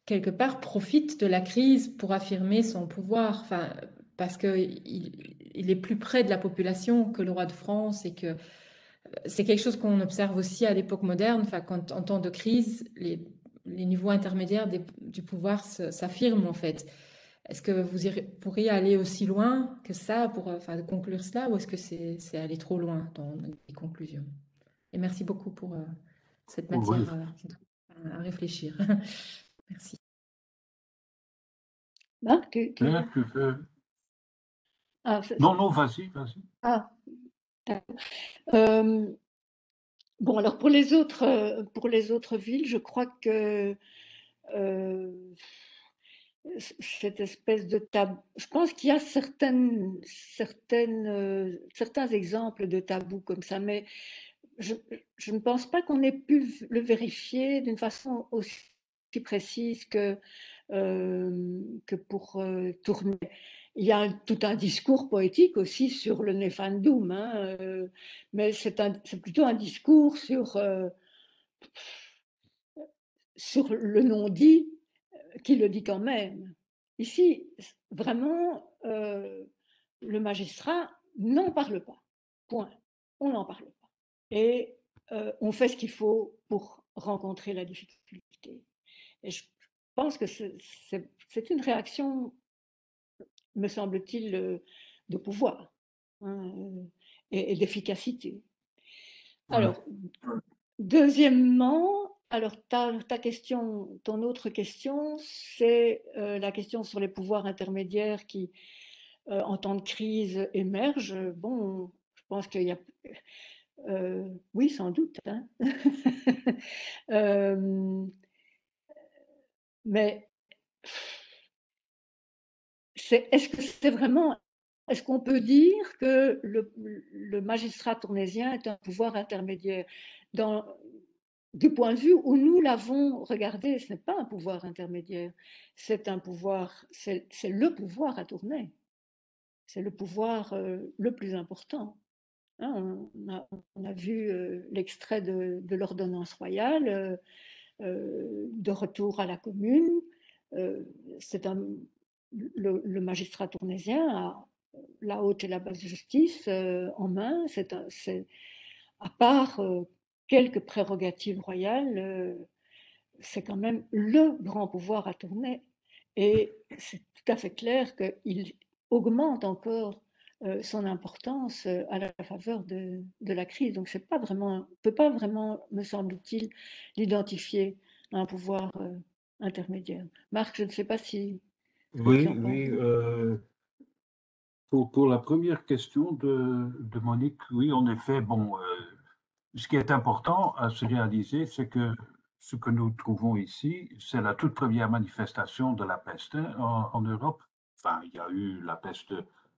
quelque part profite de la crise pour affirmer son pouvoir, enfin, parce qu'il est plus près de la population que le roi de France et que c'est quelque chose qu'on observe aussi à l'époque moderne, enfin, quand en temps de crise, les niveaux intermédiaires du pouvoir s'affirment en fait. Est-ce que vous pourriez aller aussi loin que ça pour enfin, conclure cela, ou est-ce que c'est aller trop loin dans les conclusions? Et merci beaucoup pour cette
Oui.
matière à réfléchir. Merci.
Marc,
Claire, tu veux...
Ah,
Non, non, vas-y, vas-y.
Ah, d'accord. Bon, alors pour les autres villes, je crois que cette espèce de tabou, je pense qu'il y a certains exemples de tabous comme ça, mais je ne pense pas qu'on ait pu le vérifier d'une façon aussi précise que pour Tournai. Il y a tout un discours poétique aussi sur le Nefandum, hein, mais c'est plutôt un discours sur le non-dit qui le dit quand même. Ici, vraiment, le magistrat n'en parle pas. Point. On n'en parle pas. Et on fait ce qu'il faut pour rencontrer la difficulté. Et je pense que c'est une réaction, me semble-t-il, de pouvoir, hein, et d'efficacité. Alors, deuxièmement, alors ta question, ton autre question, c'est la question sur les pouvoirs intermédiaires qui, en temps de crise, émergent. Bon, je pense qu'il y a... oui, sans doute, hein. Mais est-ce que c'est vraiment... Est-ce qu'on peut dire que le magistrat tournaisien est un pouvoir intermédiaire? Du point de vue où nous l'avons regardé, ce n'est pas un pouvoir intermédiaire, c'est un pouvoir, c'est le pouvoir à Tournai, c'est le pouvoir le plus important. Hein, on a vu l'extrait de l'ordonnance royale de retour à la commune. C'est le magistrat tournaisien a la haute et la basse justice en main. À part quelques prérogatives royales, c'est quand même le grand pouvoir à Tournai. Et c'est tout à fait clair qu'il augmente encore son importance à la faveur de la crise. Donc, c'est pas vraiment, on ne peut pas vraiment, me semble-t-il, l'identifier à un pouvoir intermédiaire. Marc, je ne sais pas si ce que tu
Oui,
en penses.
oui. Pour la première question de Monique, oui, en effet, bon, ce qui est important à se réaliser, c'est que ce que nous trouvons ici, c'est la toute première manifestation de la peste, hein, en Europe. Enfin, il y a eu la peste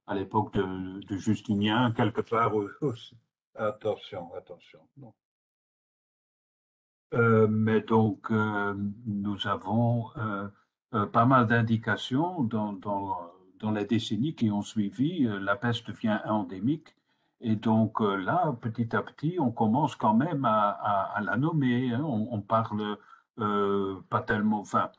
à l'époque de Justinien, quelque part. Attention, attention. Non. Mais donc, nous avons pas mal d'indications dans les décennies qui ont suivi. La peste devient endémique. Et donc là, petit à petit, on commence quand même à la nommer, hein. On parle pas tellement. Enfin,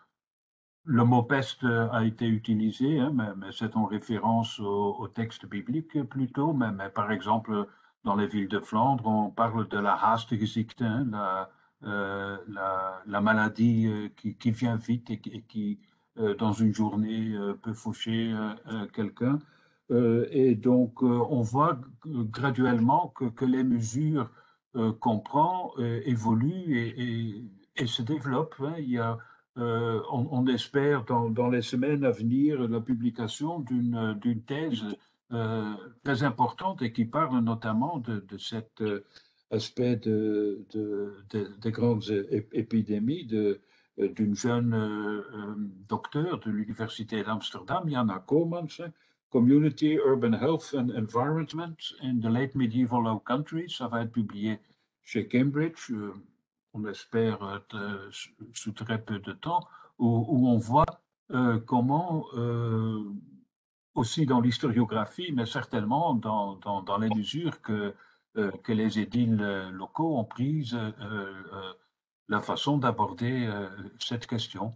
le mot peste a été utilisé, hein, mais c'est en référence au texte biblique plutôt. Mais par exemple, dans les villes de Flandre, on parle de la Haastziekte, hein, la maladie qui vient vite et qui, dans une journée, peut faucher quelqu'un. Et donc, on voit graduellement que les mesures qu'on prend évoluent et se développent, hein. Il y a on espère dans les semaines à venir la publication d'une thèse très importante et qui parle notamment de cet aspect des grandes épidémies d'une jeune docteur de l'Université d'Amsterdam, Jana Komans, Community, Urban Health and Environment in the Late Medieval Low Countries. Ça va être publié chez Cambridge, on espère sous très peu de temps, où on voit comment, aussi dans l'historiographie, mais certainement dans les mesures que les édiles locaux ont prises, la façon d'aborder cette question.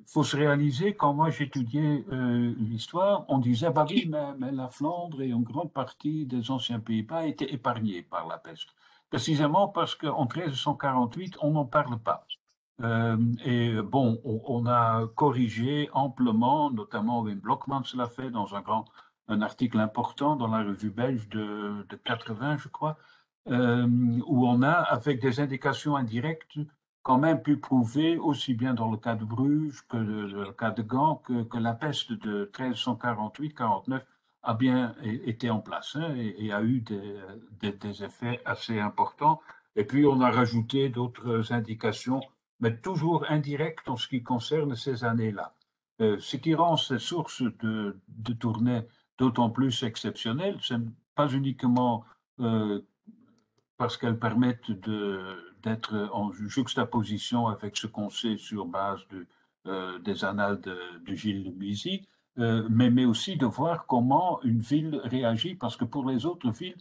Faut se réaliser, quand moi j'étudiais l'histoire, on disait, bah oui, mais la Flandre et une grande partie des anciens Pays-Bas étaient épargnés par la peste. Précisément parce qu'en 1348, on n'en parle pas. Et bon, on a corrigé amplement, notamment Wim Blokmans l'a fait dans un article important dans la revue belge de 80, je crois, où on a, avec des indications indirectes, quand même pu prouver, aussi bien dans le cas de Bruges que le cas de Gand, que la peste de 1348-49 a bien été en place, hein, et a eu des effets assez importants. Et puis on a rajouté d'autres indications, mais toujours indirectes en ce qui concerne ces années-là. Ce qui rend ces sources de Tournai d'autant plus exceptionnelles, ce n'est pas uniquement parce qu'elles permettent d'être en juxtaposition avec ce qu'on sait sur base des annales de Gilles de Buisy, mais aussi de voir comment une ville réagit, parce que pour les autres villes,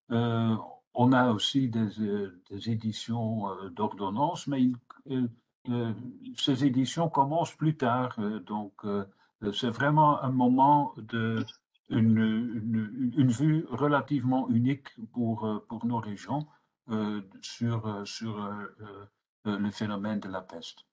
on a aussi des éditions d'ordonnances, mais ces éditions commencent plus tard, donc c'est vraiment un moment une vue relativement unique pour nos régions sur le phénomène de la peste.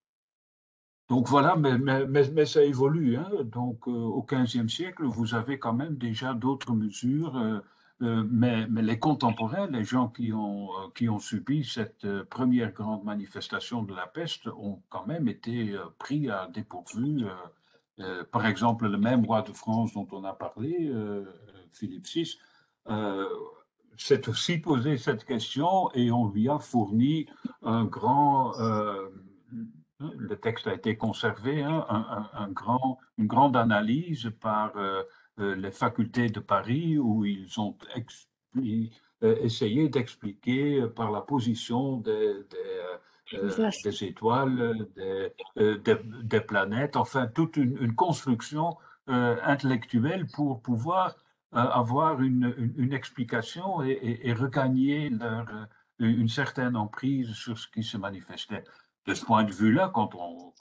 Donc voilà, mais ça évolue, hein. Donc au XVe siècle, vous avez quand même déjà d'autres mesures, mais les contemporains, les gens qui ont subi cette première grande manifestation de la peste, ont quand même été pris à dépourvu. Par exemple, le même roi de France dont on a parlé, Philippe VI, s'est aussi posé cette question et on lui a fourni le texte a été conservé, hein, une grande analyse par les facultés de Paris où ils ont essayé d'expliquer par la position des étoiles, des planètes, enfin toute une construction intellectuelle pour pouvoir avoir une explication et regagner une certaine emprise sur ce qui se manifestait. De ce point de vue-là, quand on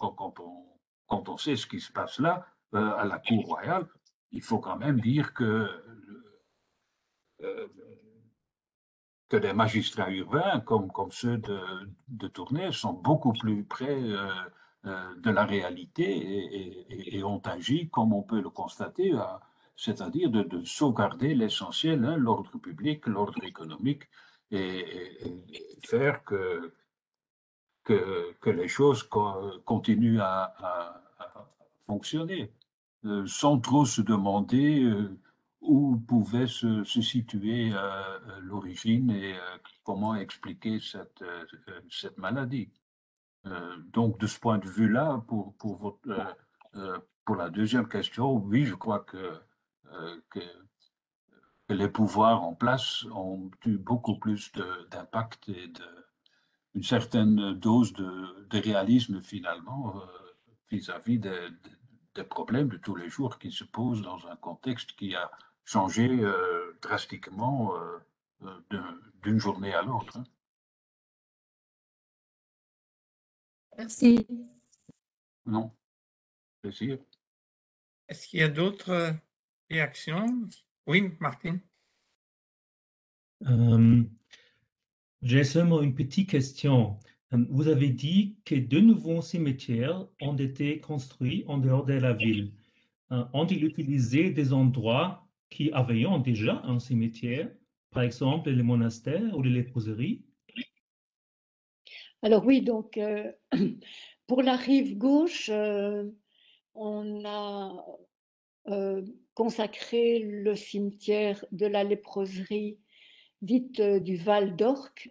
sait ce qui se passe là, à la cour royale, il faut quand même dire que des magistrats urbains comme ceux de Tournai sont beaucoup plus près de la réalité et ont agi, comme on peut le constater, c'est-à-dire de sauvegarder l'essentiel, hein, l'ordre public, l'ordre économique, et faire que les choses continuent à fonctionner, sans trop se demander où pouvait se situer l'origine et comment expliquer cette maladie. Donc, de ce point de vue-là, pour la deuxième question, oui, je crois que les pouvoirs en place ont eu beaucoup plus d'impact et une certaine dose de réalisme finalement vis-à-vis des problèmes de tous les jours qui se posent dans un contexte qui a changé drastiquement d'une journée à l'autre, hein.
Merci.
Non, plaisir.
Est-ce qu'il y a d'autres réactions? Oui, Martine.
J'ai seulement une petite question. Vous avez dit que de nouveaux cimetières ont été construits en dehors de la ville. Ont-ils utilisé des endroits qui avaient déjà un cimetière, par exemple les monastères ou les léproseries?
Alors oui, donc Pour la rive gauche, on a consacré le cimetière de la léproserie dite du Val d'Orque.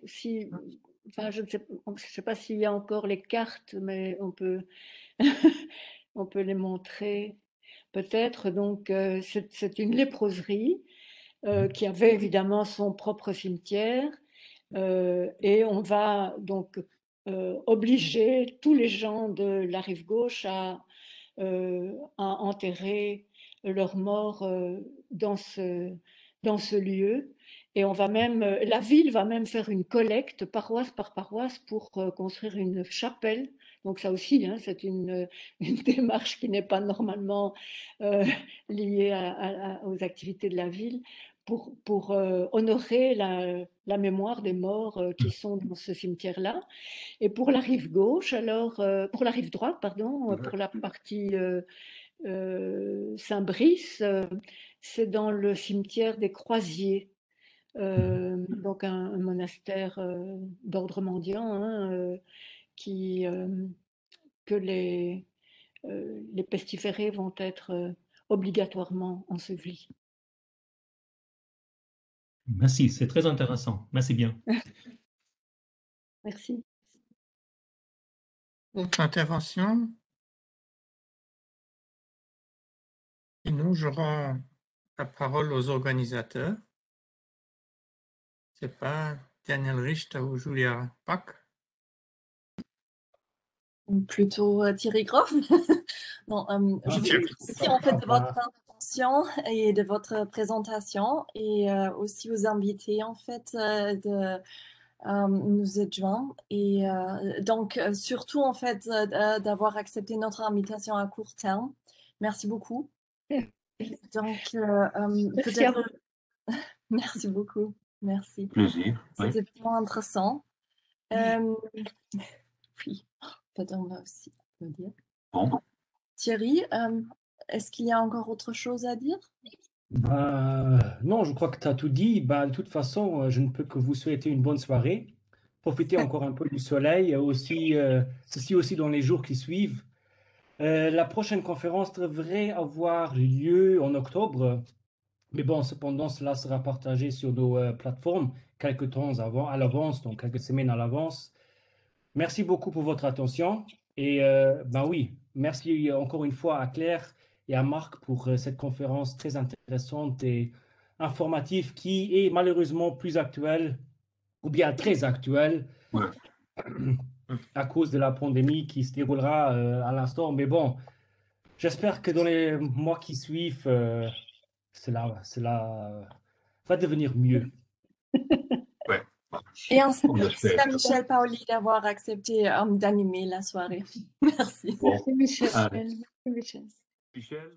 Enfin, je ne sais pas s'il y a encore les cartes, mais on peut, on peut les montrer peut-être. Donc, c'est une léproserie qui avait évidemment son propre cimetière. Et on va donc obliger tous les gens de la rive gauche à enterrer leurs morts dans ce lieu. Et on va même, la ville va même faire une collecte paroisse par paroisse pour construire une chapelle. Donc ça aussi, hein, c'est une démarche qui n'est pas normalement liée aux activités de la ville pour honorer la mémoire des morts qui sont dans ce cimetière-là. Et pour la rive gauche, alors, pour la rive droite, pardon, pour la partie Saint-Brice, c'est dans le cimetière des Croisiers, donc un monastère d'ordre mendiant, hein, que les pestiférés vont être obligatoirement ensevelis.
Merci, c'est très intéressant. Merci bien.
Merci.
Autre intervention? Sinon, je rends la parole aux organisateurs. Je ne sais pas, Daniel Richter ou Julia Pack.
Plutôt Thierry Groff. Non, je vous remercie en fait de votre intervention et de votre présentation et aussi vous inviter en fait de nous adjoindre et donc surtout en fait d'avoir accepté notre invitation à court terme. Merci beaucoup. Donc
Merci à vous.
Merci beaucoup. Merci.
Plaisir. Oui.
C'était vraiment intéressant. Oui, peut-être on va aussi le dire.
Bon.
Thierry, est-ce qu'il y a encore autre chose à dire?
Non, je crois que tu as tout dit. De toute façon, je ne peux que vous souhaiter une bonne soirée. Profitez encore un peu du soleil, ceci aussi dans les jours qui suivent. La prochaine conférence devrait avoir lieu en octobre, mais bon, cependant, cela sera partagé sur nos plateformes quelques temps à l'avance, donc quelques semaines à l'avance. Merci beaucoup pour votre attention et oui, merci encore une fois à Claire et à Marc pour cette conférence très intéressante et informative qui est malheureusement plus actuelle ou bien très actuelle.
Ouais.
À cause de la pandémie qui se déroulera à l'instant. Mais bon, j'espère que dans les mois qui suivent, cela va devenir mieux.
Ouais.
Et merci à Michel Paoli d'avoir accepté d'animer la soirée. Merci.
Bon.
Merci Michel. Merci Michel.
Michel.